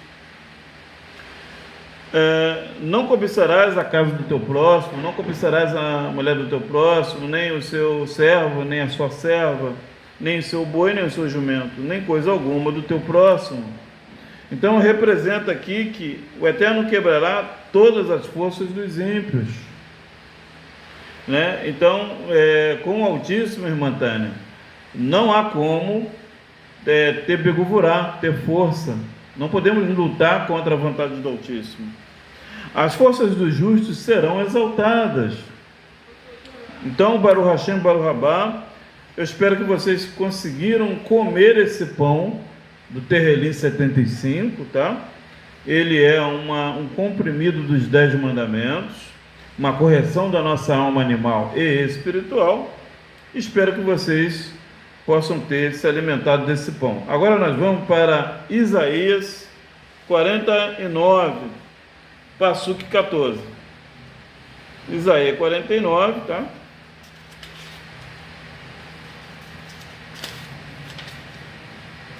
não cobiçarás a casa do teu próximo, não cobiçarás a mulher do teu próximo, nem o seu servo, nem a sua serva, nem o seu boi, nem o seu jumento, nem coisa alguma do teu próximo. Então representa aqui que o Eterno quebrará todas as forças dos ímpios, né? Então, com o Altíssimo, irmã Tânia, não há como ter beguvurá, ter força. Não podemos lutar contra a vontade do Altíssimo. As forças dos justos serão exaltadas. Então, Baruch Hashem, Baruch Rabá, eu espero que vocês conseguiram comer esse pão do Tehilim 75, tá? Ele é um comprimido dos 10 mandamentos, uma correção da nossa alma animal e espiritual. Espero que vocês possam ter se alimentado desse pão. Agora nós vamos para Isaías 49, Passuque 14. Isaías 49, tá?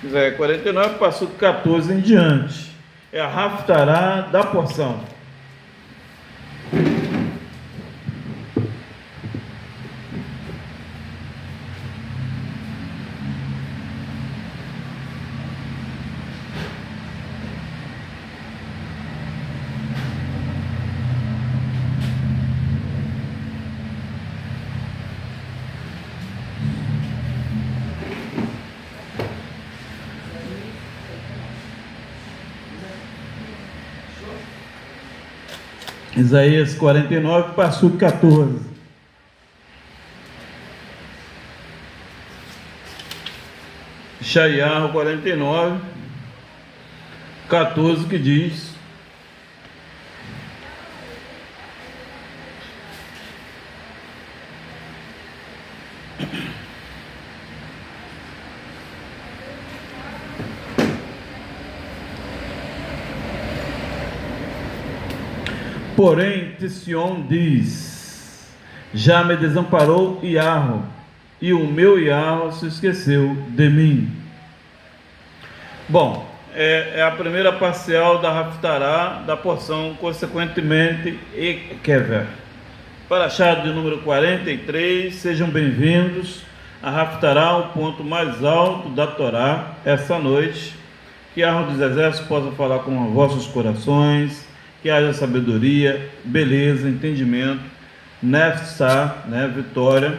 Isaías 49, Passuque 14 em diante. É a Haftará da porção. Isaías 49, Passuque 14. Yeshayahu 49, 14, que diz: porém, Sion diz: já me desamparou Iarro, e o meu Iarro se esqueceu de mim. Bom, é a primeira parcial da Haftará, da porção, consequentemente, Ekever. Parashá de número 43, sejam bem-vindos a Haftará, o ponto mais alto da Torá, essa noite. Que Arro dos Exércitos possa falar com os vossos corações, que haja sabedoria, beleza, entendimento, nefsá, né, vitória,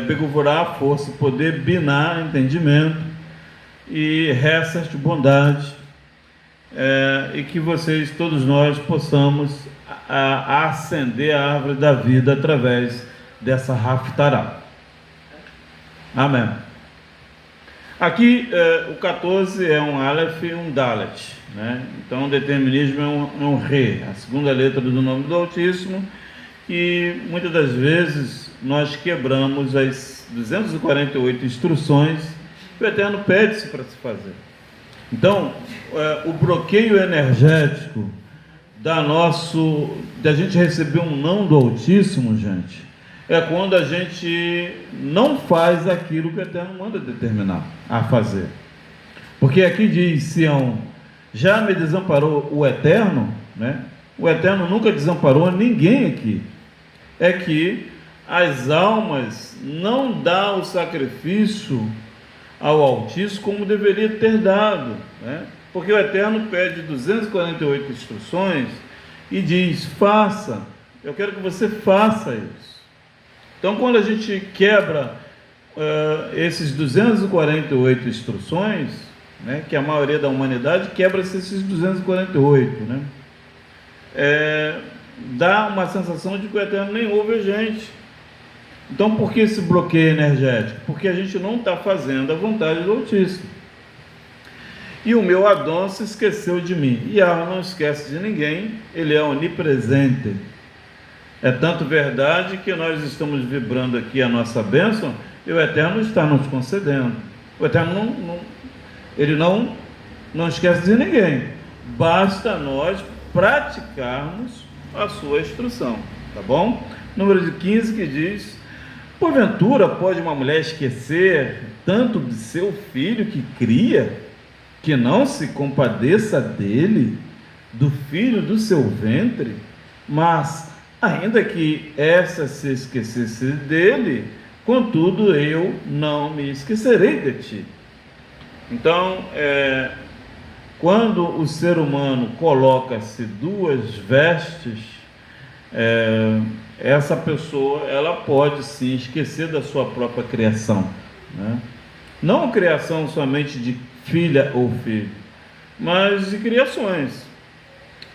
beguvurá, força, poder, biná, entendimento, e restas de bondade, e que vocês, todos nós, possamos ascender a árvore da vida através dessa Haftará. Amém. Aqui o 14 é um Aleph e um Dalet, né? Então o determinismo é um Re, a segunda letra do nome do Altíssimo, e muitas das vezes nós quebramos as 248 instruções que o Eterno pede-se para se fazer. Então o bloqueio energético da gente receber um não do Altíssimo, gente, é quando a gente não faz aquilo que o Eterno manda determinar a fazer. Porque aqui diz Sião: já me desamparou o Eterno, né? O Eterno nunca desamparou ninguém aqui. É que as almas não dão o sacrifício ao Altíssimo como deveria ter dado, né? Porque o Eterno pede 248 instruções e diz: faça, eu quero que você faça isso. Então, quando a gente quebra esses 248 instruções, né, que a maioria da humanidade quebra esses 248, né? Dá uma sensação de que o Eterno nem ouve a gente. Então, por que esse bloqueio energético? Porque a gente não está fazendo a vontade do Altíssimo. E o meu Adão se esqueceu de mim. E Yahweh não esquece de ninguém, ele é onipresente. É tanto verdade que nós estamos vibrando aqui a nossa bênção e o Eterno está nos concedendo. O Eterno ele não esquece de ninguém. Basta nós praticarmos a sua instrução, tá bom? Número 15 que diz: porventura pode uma mulher esquecer tanto de seu filho que cria, que não se compadeça dele, do filho do seu ventre? Mas ainda que essa se esquecesse dele, contudo eu não me esquecerei de ti. Então, quando o ser humano coloca-se duas vestes, essa pessoa ela pode sim esquecer da sua própria criação, né? Não a criação somente de filha ou filho, mas de criações,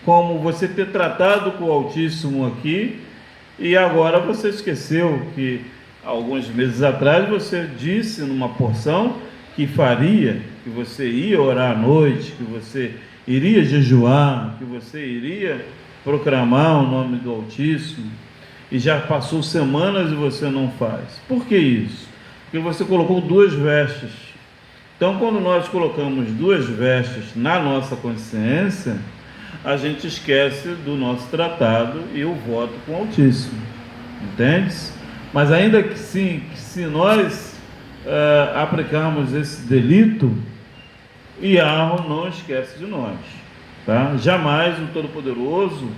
como você ter tratado com o Altíssimo aqui e agora você esqueceu que alguns meses atrás você disse numa porção que faria, que você ia orar à noite, que você iria jejuar, que você iria proclamar o nome do Altíssimo, e já passou semanas e você não faz. Por que isso? Porque você colocou duas vestes. Então, quando nós colocamos duas vestes na nossa consciência, a gente esquece do nosso tratado e o voto com o Altíssimo, entende? Mas ainda que sim, que se nós aplicarmos esse delito, Yahweh não esquece de nós, tá? Jamais o Todo-Poderoso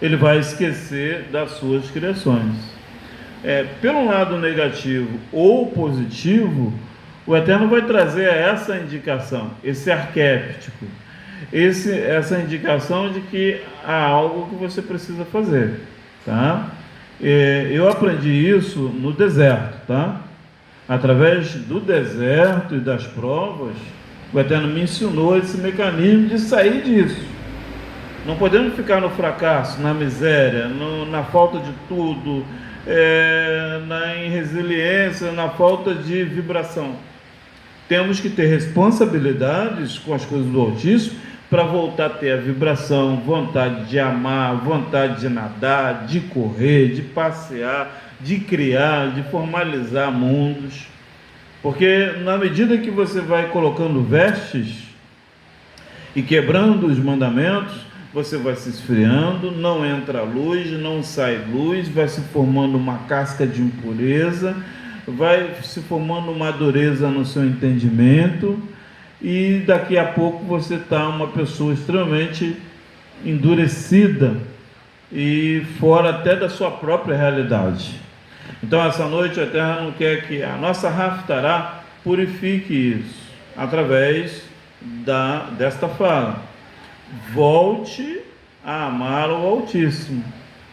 ele vai esquecer das suas criações. Pelo lado negativo ou positivo, o Eterno vai trazer essa indicação, esse arquétipo, essa indicação de que há algo que você precisa fazer, tá? Eu aprendi isso no deserto, tá? Através do deserto e das provas, o Eterno me ensinou esse mecanismo de sair disso. Não podemos ficar no fracasso, na miséria, na falta de tudo, na irresiliência, na falta de vibração. Temos que ter responsabilidades com as coisas do Altíssimo para voltar a ter a vibração, vontade de amar, vontade de nadar, de correr, de passear, de criar, de formalizar mundos. Porque na medida que você vai colocando vestes e quebrando os mandamentos, você vai se esfriando, não entra luz, não sai luz, vai se formando uma casca de impureza, vai se formando uma dureza no seu entendimento, e daqui a pouco você está uma pessoa extremamente endurecida e fora até da sua própria realidade. Então essa noite o Eterno quer que a nossa Haftará purifique isso, através desta fala. Volte a amar o Altíssimo,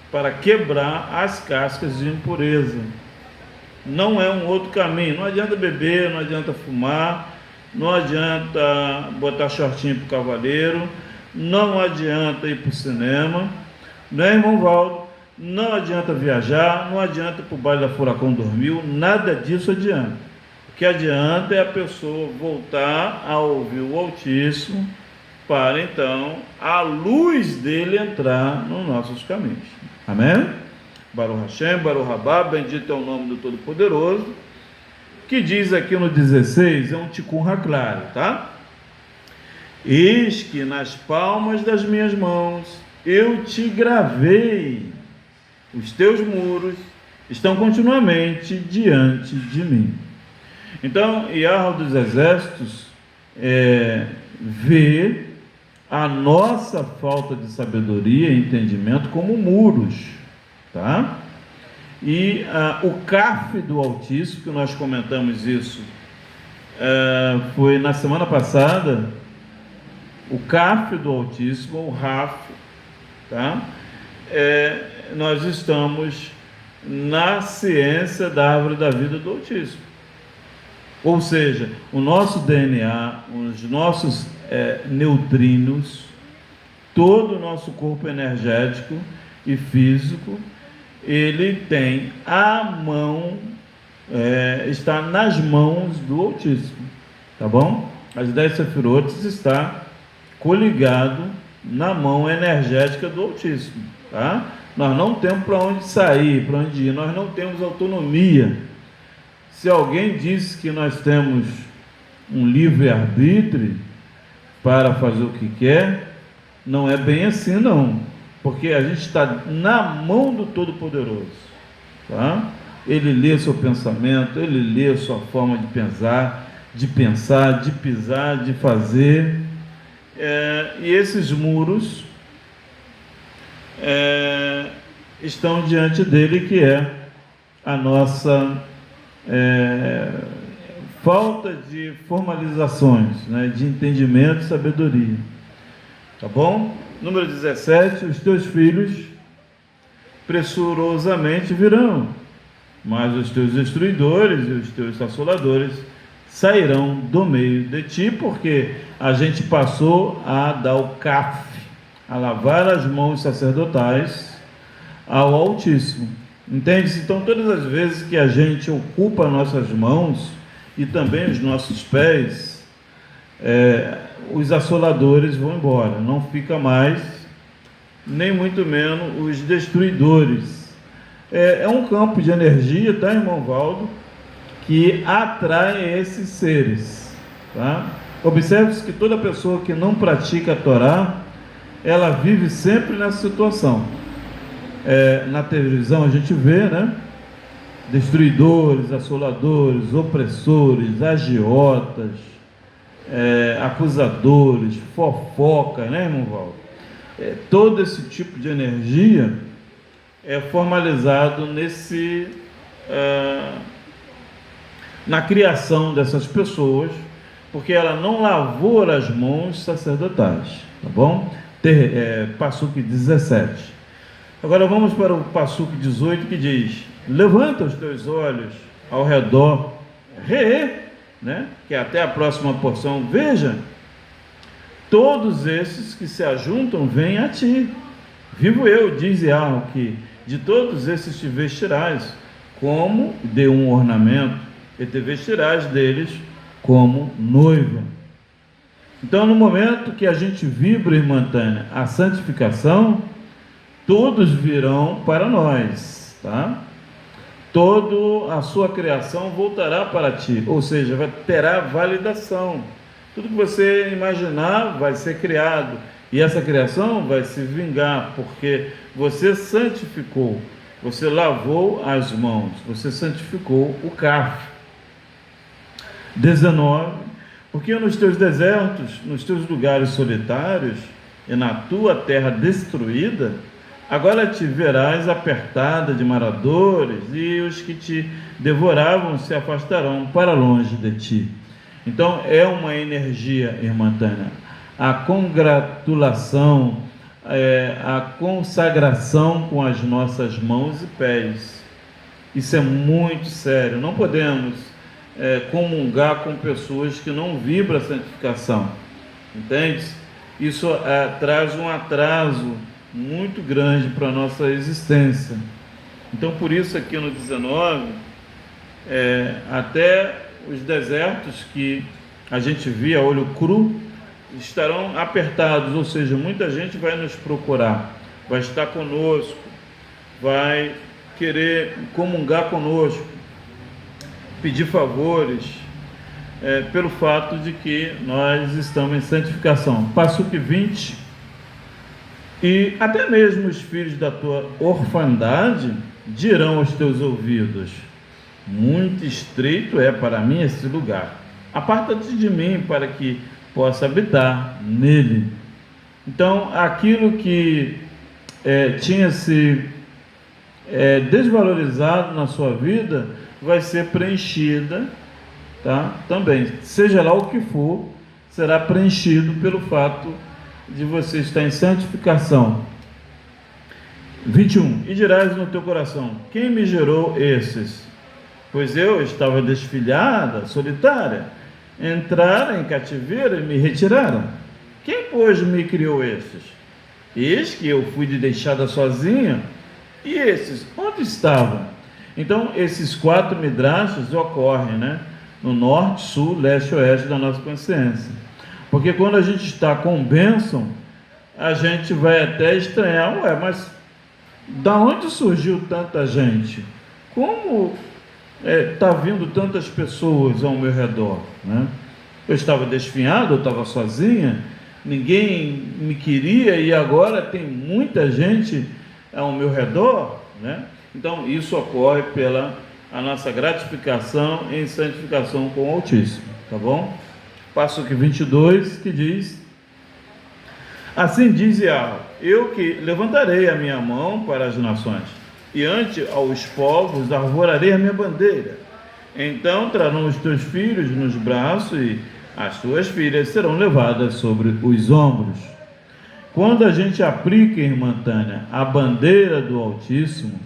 para quebrar as cascas de impureza. Não é um outro caminho. Não adianta beber, não adianta fumar, não adianta botar shortinho para o cavaleiro, não adianta ir para o cinema, né, irmão Valdo? Não adianta viajar, não adianta ir para o baile da Furacão Dormil, nada disso adianta. O que adianta é a pessoa voltar a ouvir o Altíssimo, para então a luz dele entrar nos nossos caminhos. Amém? Baruch Hashem, Baruch Rabá, bendito é o nome do Todo-Poderoso, que diz aqui no 16, é um Tikkun HaKlal, tá? Eis que nas palmas das minhas mãos eu te gravei, os teus muros estão continuamente diante de mim. Então, Yahweh dos Exércitos vê a nossa falta de sabedoria e entendimento como muros, tá? E o CAF do Altíssimo, que nós comentamos isso, foi na semana passada, o CAF do Altíssimo, o RAF, tá? Nós estamos na ciência da árvore da vida do Altíssimo. Ou seja, o nosso DNA, os nossos neutrinos, todo o nosso corpo energético e físico, ele tem a mão, está nas mãos do Altíssimo, tá bom? As 10 sefirotes está coligado na mão energética do Altíssimo, tá? Nós não temos para onde sair, para onde ir, nós não temos autonomia. Se alguém diz que nós temos um livre-arbítrio para fazer o que quer, não é bem assim não, porque a gente está na mão do Todo-Poderoso, tá? Ele lê seu pensamento, ele lê sua forma de pensar, de pisar, de fazer, e esses muros estão diante dele, que é a nossa falta de formalizações, né, de entendimento e sabedoria, tá bom? Número 17, os teus filhos pressurosamente virão, mas os teus destruidores e os teus assoladores sairão do meio de ti, porque a gente passou a dar o CAF, a lavar as mãos sacerdotais ao Altíssimo. Entende? Então, todas as vezes que a gente ocupa nossas mãos e também os nossos pés, os assoladores vão embora, não fica mais, nem muito menos os destruidores. É um campo de energia, tá, irmão Valdo, que atrai esses seres, tá? Observe-se que toda pessoa que não pratica a Torá, ela vive sempre nessa situação. Na televisão a gente vê, né? Destruidores, assoladores, opressores, agiotas, acusadores, fofoca, né, irmão Valdo? Todo esse tipo de energia é formalizado na criação dessas pessoas, porque ela não lavou as mãos sacerdotais, tá bom? Passuque 17. Agora vamos para o Passuque 18, que diz: levanta os teus olhos ao redor, né? Que é até a próxima porção, veja, todos esses que se ajuntam vêm a ti. Vivo eu, diz Yahweh, que de todos esses te vestirás como de um ornamento, e te vestirás deles como noiva. Então, no momento que a gente vibra, irmã Tânia, a santificação, todos virão para nós, tá? Toda a sua criação voltará para ti, ou seja, terá validação. Tudo que você imaginar vai ser criado, e essa criação vai se vingar, porque você santificou, você lavou as mãos, você santificou o CAF. 19, porque nos teus desertos, nos teus lugares solitários e na tua terra destruída, agora te verás apertada de maradores, e os que te devoravam se afastarão para longe de ti. Então é uma energia, irmã Tânia, a congratulação, a consagração com as nossas mãos e pés. Isso é muito sério. Não podemos comungar com pessoas que não vibram a santificação, entende? Isso traz um atraso muito grande para a nossa existência. Então, por isso aqui no 19, até os desertos que a gente via a olho cru estarão apertados, ou seja, muita gente vai nos procurar, vai estar conosco, vai querer comungar conosco, pedir favores, pelo fato de que nós estamos em santificação. Passuque 20, e até mesmo os filhos da tua orfandade dirão aos teus ouvidos: muito estreito é para mim esse lugar, aparta-te de mim para que possa habitar nele. Então, aquilo que tinha se desvalorizado na sua vida vai ser preenchida, tá? Também, seja lá o que for, será preenchido pelo fato de você estar em santificação. 21. E dirás no teu coração: quem me gerou esses? Pois eu estava desfilhada, solitária, entraram em cativeiro e me retiraram. Quem, pois, me criou esses? Eis que eu fui deixada sozinha, e esses, onde estavam? Então, esses 4 midrashos ocorrem, né? No norte, sul, leste e oeste da nossa consciência. Porque quando a gente está com bênção, a gente vai até estranhar, mas da onde surgiu tanta gente? Como está vindo tantas pessoas ao meu redor, né? Eu estava desfinhado, eu estava sozinha, ninguém me queria e agora tem muita gente ao meu redor, né? Então isso ocorre pela a nossa gratificação em santificação com o Altíssimo, tá bom? Passo aqui 22, que diz: assim diz Yahweh, eu que levantarei a minha mão para as nações, e ante aos povos arvorarei a minha bandeira. Então trarão os teus filhos nos braços, e as tuas filhas serão levadas sobre os ombros. Quando a gente aplica, irmã Tânia, a bandeira do Altíssimo,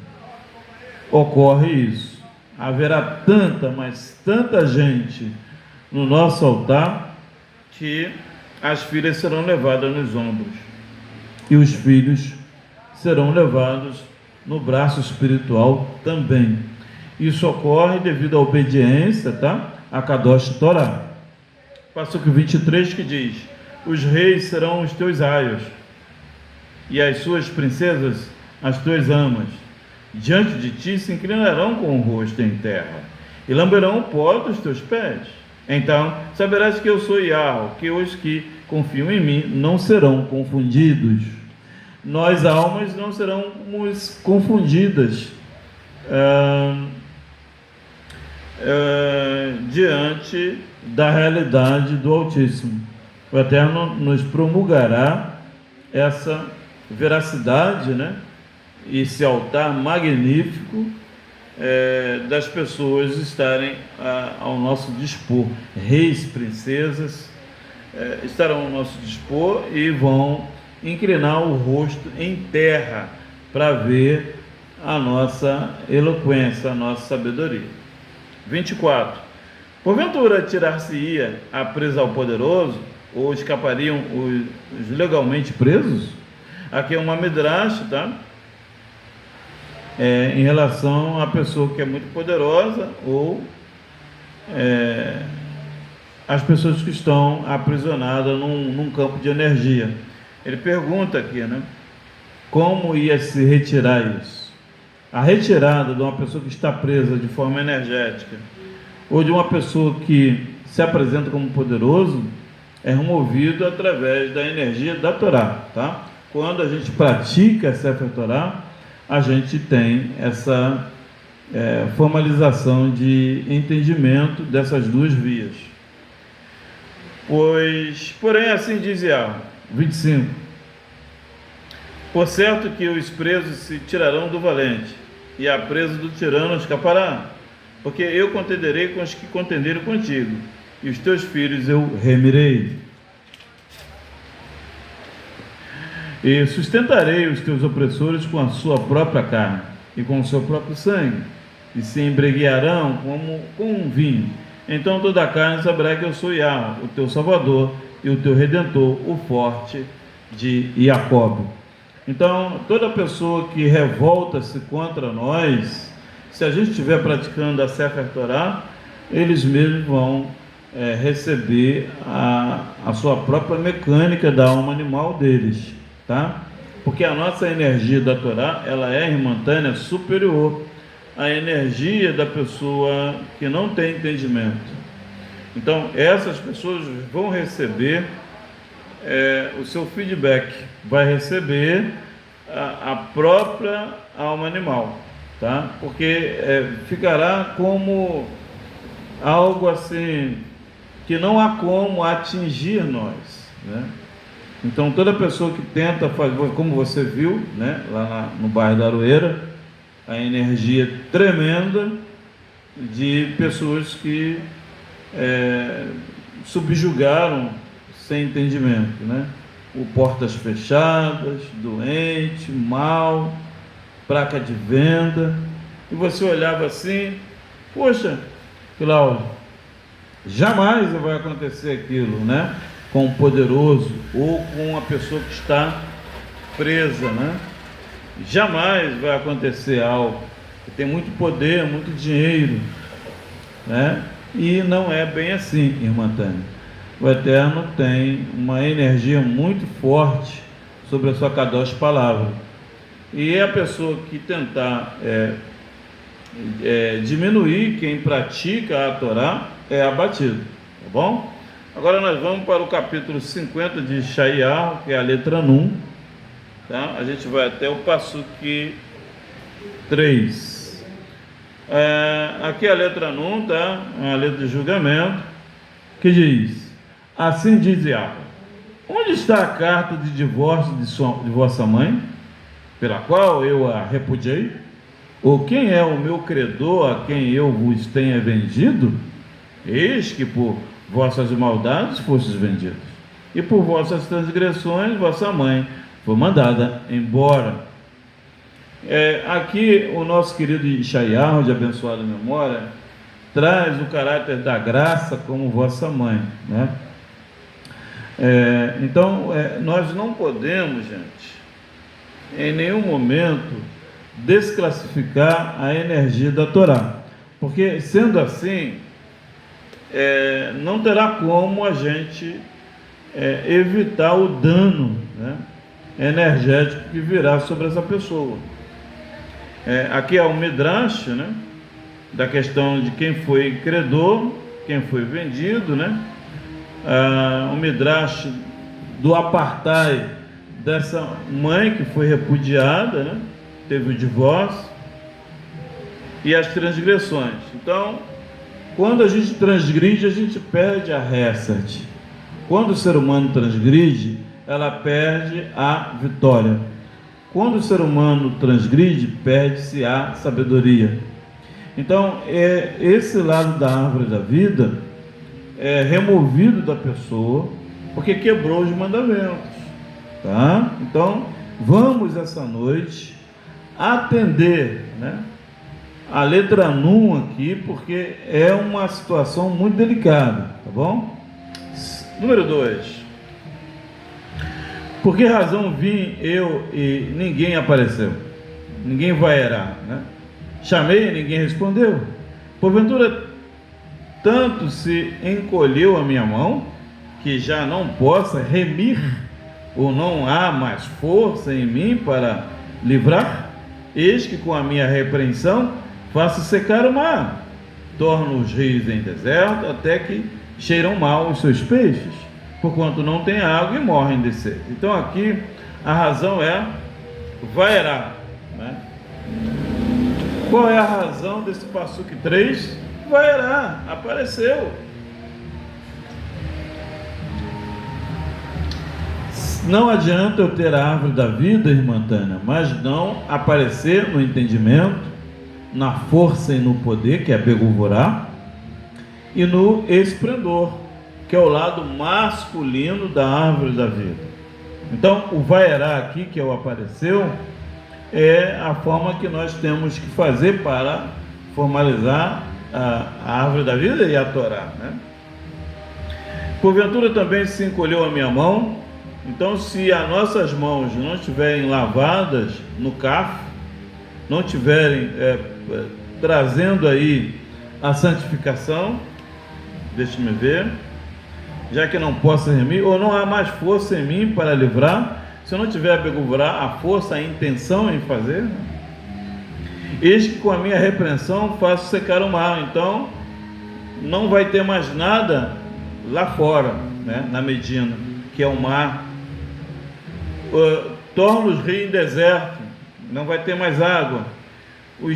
ocorre isso. Haverá tanta, mas tanta gente no nosso altar, que as filhas serão levadas nos ombros e os filhos serão levados no braço espiritual também. Isso ocorre devido à obediência, tá? A Kadosh Torá. Passuco 23 que diz: os reis serão os teus aios, e as suas princesas as tuas amas. Diante de ti se inclinarão com o rosto em terra, e lamberão o pó dos teus pés. Então saberás que eu sou Yahweh, que os que confiam em mim não serão confundidos. Nós, almas, não seremos confundidas diante da realidade do Altíssimo. O Eterno nos promulgará essa veracidade, né? Esse altar magnífico das pessoas estarem ao nosso dispor. Reis, princesas estarão ao nosso dispor e vão inclinar o rosto em terra para ver a nossa eloquência, a nossa sabedoria. 24. Porventura tirar-se-ia a presa ao poderoso, ou escapariam os legalmente presos? Aqui é uma midrash, tá? Em relação à pessoa que é muito poderosa, ou as pessoas que estão aprisionadas num campo de energia. Ele pergunta aqui, né? Como ia se retirar isso? A retirada de uma pessoa que está presa de forma energética, ou de uma pessoa que se apresenta como poderoso, é removido através da energia da Torá, tá? Quando a gente pratica a Sefer Torá, a gente tem essa formalização de entendimento dessas duas vias. Porém, assim diz Yahweh, 25. Por certo que os presos se tirarão do valente, e a presa do tirano escapará, porque eu contenderei com os que contenderam contigo, e os teus filhos eu remirei. E sustentarei os teus opressores com a sua própria carne, e com o seu próprio sangue, e se embreguearão como com um vinho. Então toda a carne saberá que eu sou Yahweh, o teu Salvador, e o teu Redentor, o forte de Jacob. Então, toda pessoa que revolta-se contra nós, se a gente estiver praticando a Sefer Torá, eles mesmos vão receber a sua própria mecânica da alma animal deles, tá? Porque a nossa energia da Torá, ela é, irmã Tânia, superior à energia da pessoa que não tem entendimento. Então, essas pessoas vão receber o seu feedback, vai receber a própria alma animal, tá? Porque ficará como algo assim que não há como atingir nós, né? Então toda pessoa que tenta fazer, como você viu, né, no bairro da Aroeira, a energia tremenda de pessoas que subjugaram sem entendimento, né? O portas fechadas, doente, mal, placa de venda, e você olhava assim, poxa, Cláudio, jamais vai acontecer aquilo, né? Com um poderoso ou com uma pessoa que está presa, né? Jamais vai acontecer algo que tem muito poder, muito dinheiro, né? E não é bem assim, irmã Tânia. O Eterno tem uma energia muito forte sobre a sua Kadosh palavra. E a pessoa que tentar diminuir quem pratica a Torá é abatido, tá bom? Agora nós vamos para o capítulo 50 de Yeshayahu, que é a letra Nun, tá? A gente vai até o Passuque 3. Aqui a letra Nun, tá? É a letra de julgamento, que diz: assim diz Yahweh: onde está a carta de divórcio de vossa mãe, pela qual eu a repudiei? Ou quem é o meu credor a quem eu vos tenha vendido? Eis que por vossas maldades fostes vendidos, e por vossas transgressões vossa mãe foi mandada embora. Aqui o nosso querido Yeshayahu, de abençoada memória, traz o caráter da graça como vossa mãe, né? Então nós não podemos, gente, em nenhum momento desclassificar a energia da Torá, porque sendo assim, não terá como a gente evitar o dano, né, energético que virá sobre essa pessoa. Aqui é o Midrash, né, da questão de quem foi credor, quem foi vendido, né, o Midrash do apartai dessa mãe que foi repudiada, né, teve o divórcio, e as transgressões. Então, quando a gente transgride, a gente perde a Hesed. Quando o ser humano transgride, ela perde a vitória. Quando o ser humano transgride, perde-se a sabedoria. Então, esse lado da árvore da vida é removido da pessoa, porque quebrou os mandamentos, tá? Então, vamos essa noite atender, né, a letra Nun aqui, porque é uma situação muito delicada, tá bom? Número 2. Por que razão vim eu e ninguém apareceu? Ninguém vai erar, né? Chamei e ninguém respondeu. Porventura, tanto se encolheu a minha mão, que já não possa remir, ou não há mais força em mim para livrar? Eis que com a minha repreensão faço secar o mar, torno os rios em deserto, até que cheiram mal os seus peixes, porquanto não tem água e morrem de sede. Então aqui a razão é vairá, né? Qual é a razão desse Passuque 3? Vairá, apareceu. Não adianta eu ter a árvore da vida, irmã Tânia, mas não aparecer no entendimento, na força e no poder, que é Beguvurá, e no esplendor, que é o lado masculino da árvore da vida. Então, o Vairá aqui, que é o apareceu, é a forma que nós temos que fazer para formalizar a árvore da vida e a Torá, né? Porventura também se encolheu a minha mão. Então, se as nossas mãos não estiverem lavadas no CAF, não estiverem trazendo aí a santificação, deixe-me ver, já que não posso remir, ou não há mais força em mim para livrar, se eu não tiver a Beguvurá, a força, a intenção em fazer, né? Eis que com a minha repreensão faço secar o mar. Então, não vai ter mais nada lá fora, né, na Medina, que é o mar. Torna os rios em deserto, não vai ter mais água. O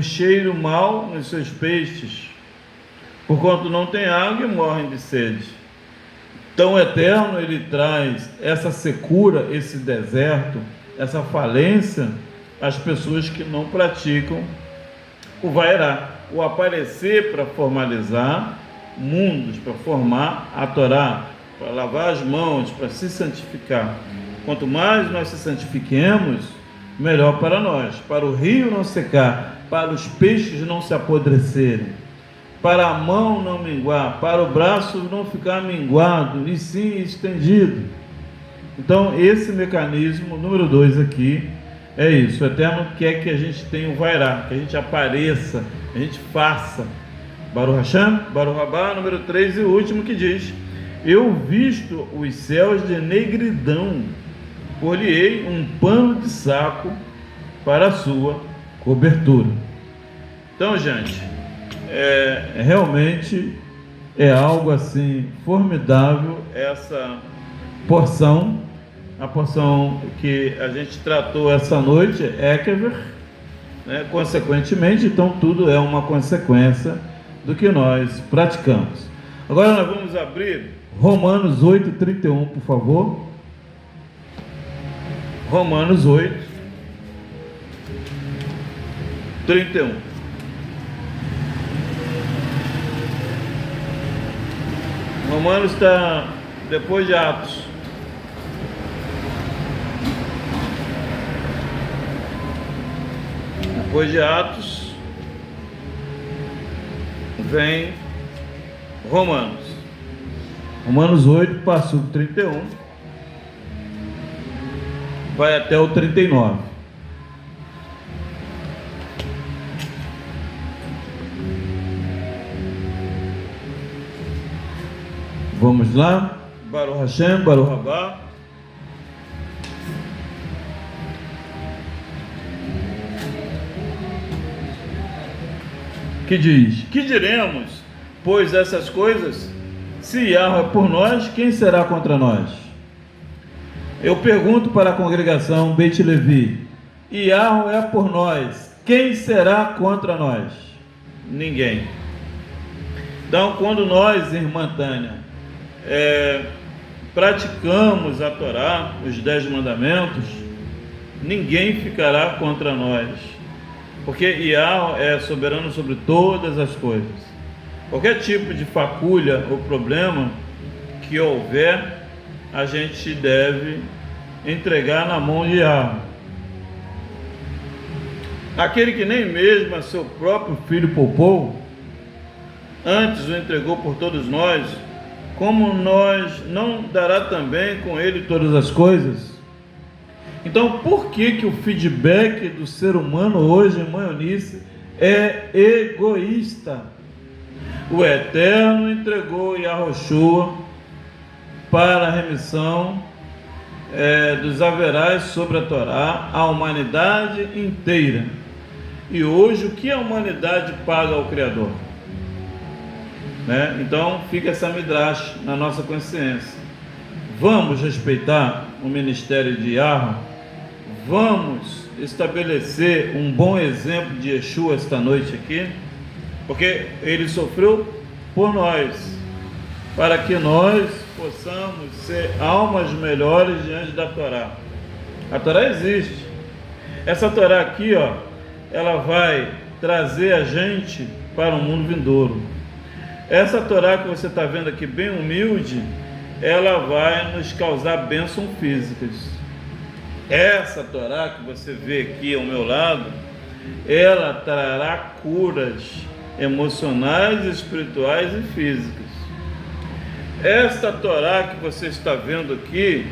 cheiro mal nos seus peixes, porquanto não tem água e morrem de sede. Então o Eterno, ele traz essa secura, esse deserto, essa falência às pessoas que não praticam o Vairá, o aparecer para formalizar mundos, para formar a Torá, para lavar as mãos, para se santificar. Quanto mais nós se santifiquemos, melhor para nós, para o rio não secar, para os peixes não se apodrecerem, para a mão não minguar, para o braço não ficar minguado, e sim estendido. Então esse mecanismo, número 2 aqui, é isso. O Eterno quer que a gente tenha o Vairá, que a gente apareça, a gente faça. Baruch Hashem, Baruch Rabá, número 3 e último, que diz: eu visto os céus de negridão, por-lhe-ei um pano de saco para a sua cobertura. Então, gente, realmente é algo assim formidável essa porção, a porção que a gente tratou essa noite, Ekever, né? Consequentemente, então tudo é uma consequência do que nós praticamos. Agora nós vamos abrir Romanos 8:31, por favor. Romanos 8:31. Romanos está depois de Atos. Depois de Atos vem Romanos. Romanos 8, passou do 31, vai até o 39. Vamos lá. Baruch Hashem, Baruch Rabá. Que diz: que diremos, pois, essas coisas? Se Yahweh é por nós, quem será contra nós? Eu pergunto para a congregação Beit Levi: Yahweh é por nós, quem será contra nós? Ninguém. Então, quando nós, irmã Tânia, praticamos a Torá, os 10 mandamentos, ninguém ficará contra nós, porque Yahweh é soberano sobre todas as coisas. Qualquer tipo de faculha ou problema que houver, a gente deve entregar na mão de Yahweh. Aquele que nem mesmo a seu próprio filho poupou, antes o entregou por todos nós, como nós não dará também com ele todas as coisas? Então, por que o feedback do ser humano hoje, irmã Eunice, é egoísta? O Eterno entregou Yahushua para a remissão dos haverás sobre a Torá, a humanidade inteira. E hoje, o que a humanidade paga ao Criador? Né? Então, fica essa midrash na nossa consciência. Vamos respeitar o ministério de Yahweh? Vamos estabelecer um bom exemplo de Yeshua esta noite aqui, porque ele sofreu por nós, para que nós possamos ser almas melhores diante da Torá. A Torá existe. Essa Torá aqui, ela vai trazer a gente para o mundo vindouro. Essa Torá que você está vendo aqui, bem humilde, ela vai nos causar bênçãos físicas. Essa Torá que você vê aqui ao meu lado, ela trará curas emocionais, espirituais e físicas. Esta Torá que você está vendo aqui,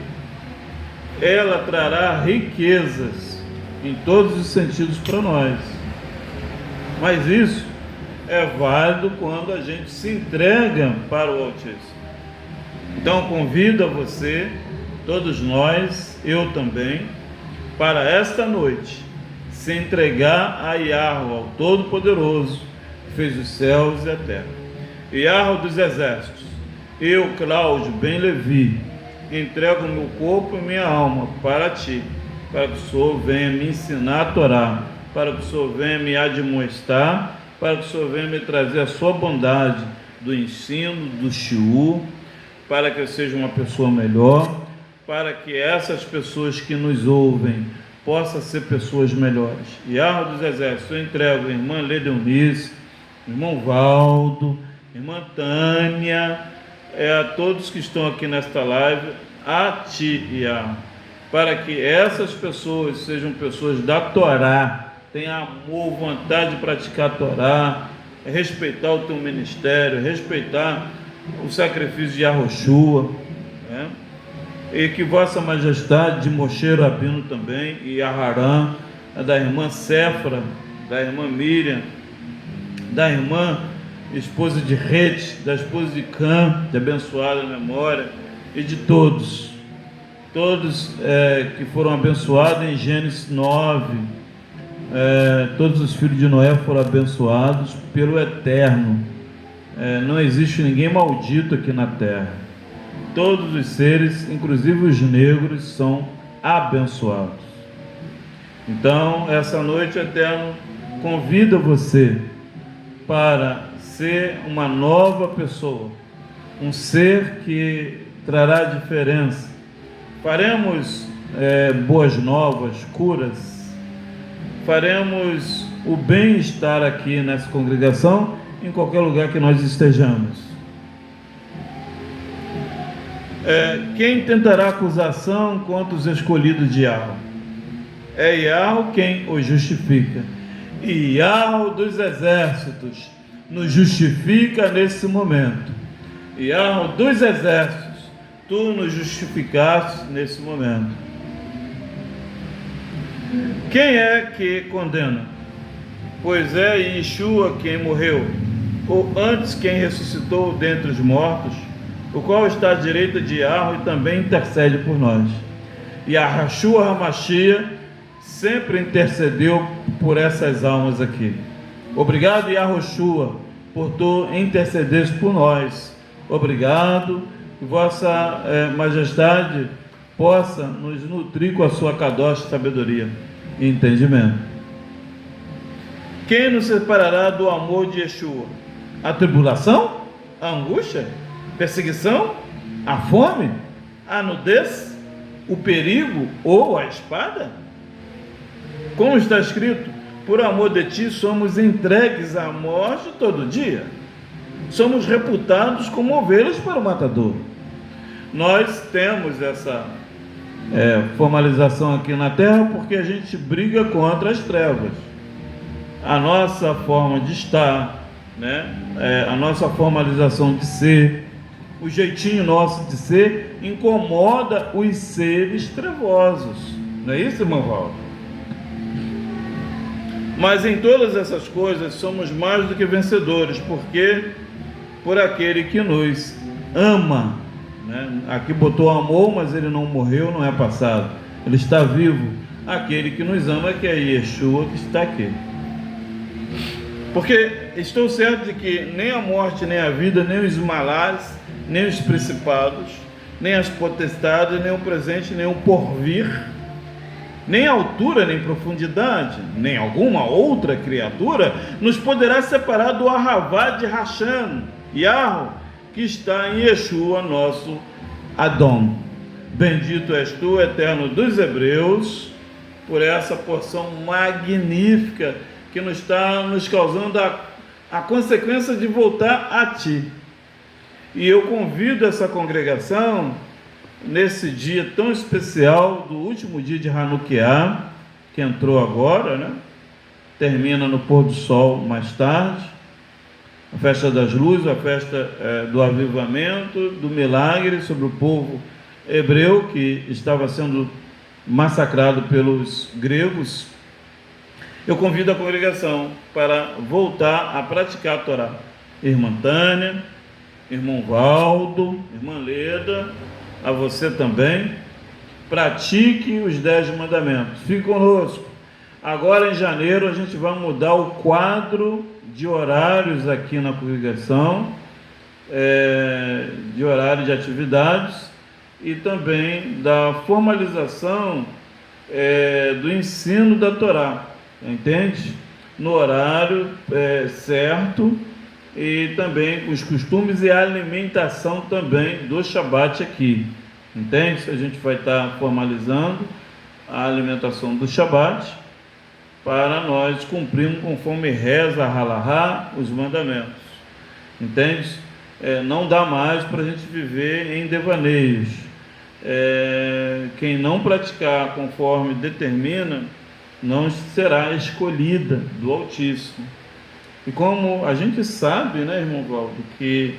ela trará riquezas em todos os sentidos para nós. Mas isso é válido quando a gente se entrega para o Altíssimo. Então convido a você, todos nós, eu também, para esta noite, se entregar a Yahweh, ao Todo-Poderoso, que fez os céus e a terra. Yahweh dos exércitos, eu, Cláudio Ben Levi, entrego meu corpo e minha alma para ti, para que o Senhor venha me ensinar a Torá, para que o Senhor venha me admoestar, para que o Senhor venha me trazer a sua bondade do ensino, do shiur, para que eu seja uma pessoa melhor, para que essas pessoas que nos ouvem possam ser pessoas melhores. Yahweh dos Exércitos, eu entrego a irmã Leda Eunice, irmão Valdo, irmã Tânia, a todos que estão aqui nesta live, a ti, Yahweh, para que essas pessoas sejam pessoas da Torá, tenham amor, vontade de praticar a Torá, respeitar o teu ministério, respeitar o sacrifício de Yahushua, né? E que Vossa Majestade de Moshe Rabino também, e Aharam, da irmã Séfora, da irmã Miriam, da irmã esposa de Rete, da esposa de Cã, de abençoada memória, e de todos que foram abençoados em Gênesis 9, todos os filhos de Noé foram abençoados pelo Eterno. Não existe ninguém maldito aqui na terra. Todos os seres, inclusive os negros, são abençoados. Então, essa noite, o Eterno convida você para ser uma nova pessoa, um ser que trará diferença. Faremos boas novas, curas, faremos o bem-estar aqui nessa congregação, em qualquer lugar que nós estejamos. Quem tentará acusação contra os escolhidos de Yahweh? É Yahweh quem os justifica. E Yahweh dos Exércitos nos justifica nesse momento. Yahweh dos Exércitos, tu nos justificaste nesse momento. Quem é que condena? Pois é Yeshua quem morreu, ou antes quem ressuscitou dentre os mortos, o qual está à direita de Yahweh e também intercede por nós. E Yahushua HaMashiach sempre intercedeu por essas almas aqui. Obrigado, Yahushua, por tu intercederes por nós. Obrigado, que Vossa Majestade possa nos nutrir com a sua kadosh, sabedoria e entendimento. Quem nos separará do amor de Yeshua? A tribulação? A angústia? Perseguição? A fome? A nudez? O perigo ou a espada? Como está escrito, por amor de ti somos entregues à morte todo dia. Somos reputados como ovelhas para o matador. Nós temos essa formalização aqui na terra porque a gente briga contra as trevas. A nossa forma de estar, né? A nossa formalização de ser, o jeitinho nosso de ser incomoda os seres trevosos. Não é isso, irmão Valdo? Mas em todas essas coisas somos mais do que vencedores, porque por aquele que nos ama, né? Aqui botou amor, mas ele não morreu, não é passado, ele está vivo. Aquele que nos ama, que é Yeshua, que está aqui. Porque estou certo de que nem a morte, nem a vida, nem os malares, nem os principados, nem as potestades, nem o presente, nem o porvir, nem altura, nem profundidade, nem alguma outra criatura nos poderá separar do Ahavá de Hashem, Yahweh, que está em Yeshua, nosso Adão. Bendito és tu, Eterno dos Hebreus, por essa porção magnífica que nos está nos causando a consequência de voltar a ti. E eu convido essa congregação, nesse dia tão especial, do último dia de Hanukkah, que entrou agora, né? Termina no pôr do sol mais tarde, a festa das luzes, a festa do avivamento, do milagre sobre o povo hebreu que estava sendo massacrado pelos gregos. Eu convido a congregação para voltar a praticar a Torá. Irmã Tânia, irmão Valdo, irmã Leda, a você também, pratique os 10 mandamentos. Fique conosco. Agora em janeiro a gente vai mudar o quadro de horários aqui na congregação, de horário de atividades e também da formalização do ensino da Torá, entende? No horário certo, e também com os costumes e a alimentação também do Shabat aqui, entende? A gente vai estar formalizando a alimentação do Shabat para nós cumprirmos conforme reza a halahá, os mandamentos, entende? Não dá mais para a gente viver em devaneios. Quem não praticar conforme determina não será escolhida do Altíssimo. E como a gente sabe, né, irmão Valdo, que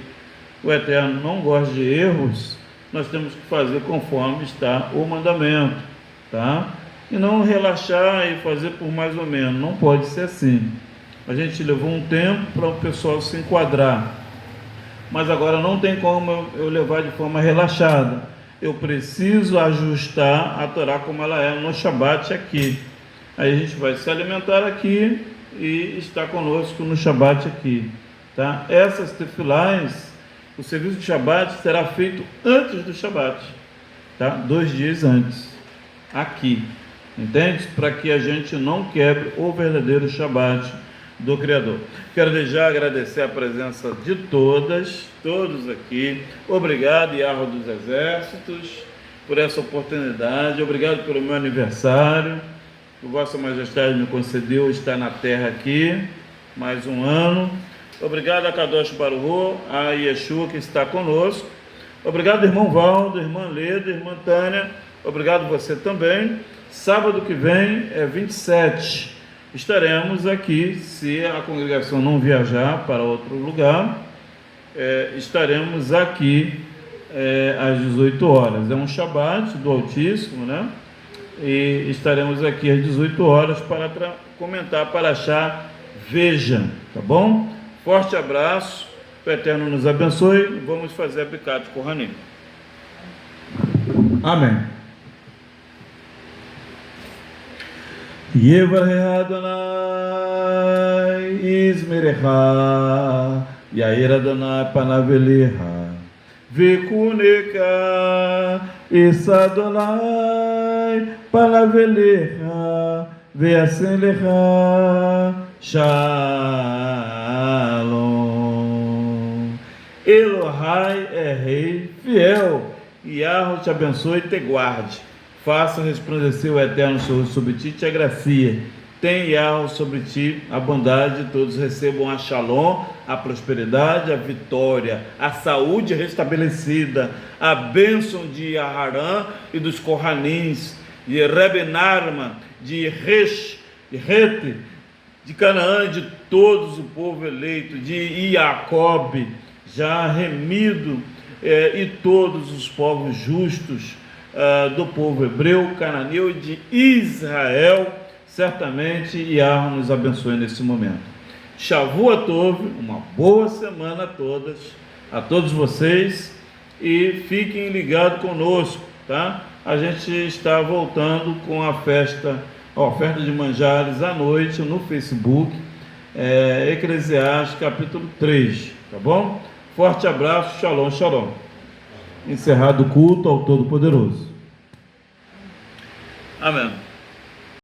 o Eterno não gosta de erros, nós temos que fazer conforme está o mandamento, tá? E não relaxar e fazer por mais ou menos, não pode ser assim. A gente levou um tempo para o pessoal se enquadrar, mas agora não tem como eu levar de forma relaxada. Eu preciso ajustar a Torá como ela é no Shabat aqui. Aí a gente vai se alimentar aqui e estar conosco no Shabat aqui, tá? Essas tefilás, o serviço de Shabat será feito antes do Shabat, tá? 2 dias antes, aqui, entende? Para que a gente não quebre o verdadeiro Shabat do Criador. Quero já agradecer a presença de todos aqui. Obrigado, Yahweh dos Exércitos, por essa oportunidade. Obrigado pelo meu aniversário. O Vossa Majestade me concedeu estar na terra aqui, mais um ano. Obrigado a Kadosh Baruch, a Yeshua que está conosco. Obrigado, irmão Valdo, irmã Leda, irmã Tânia. Obrigado você também. Sábado que vem é 27. Estaremos aqui, se a congregação não viajar para outro lugar, estaremos aqui às 18 horas. É um Shabat do Altíssimo, né? E estaremos aqui às 18 horas para comentar, para achar, veja, tá bom? Forte abraço, o Eterno nos abençoe. Vamos fazer a Birkat Kohanim. Amém. Yevareh Adonai Izmerecha, Yair Adonai Panav Elecha, Vekuneka Issa Adonai Panav Elecha, Ve'asen Lecha Shalom. Elohai é rei fiel, Yahweh te abençoe e te guarde. Faça resplandecer o Eterno sobre ti, te agracia. Tem Yahweh sobre ti a bondade, todos recebam a Shalom, a prosperidade, a vitória, a saúde restabelecida, a bênção de Aharam e dos Kohanins, de Rebe Narma, de Resh, de Rete, de Canaã, de todos o povo eleito, de Jacob, já remido, e todos os povos justos, do povo hebreu, cananeu e de Israel. Certamente Yahweh nos abençoe nesse momento. Shavua Tov, uma boa semana a todos vocês, e fiquem ligados conosco, tá? A gente está voltando com a oferta de manjares à noite no Facebook, Eclesiastes capítulo 3, tá bom? Forte abraço, shalom, shalom. Encerrado o culto ao Todo-Poderoso. Amém.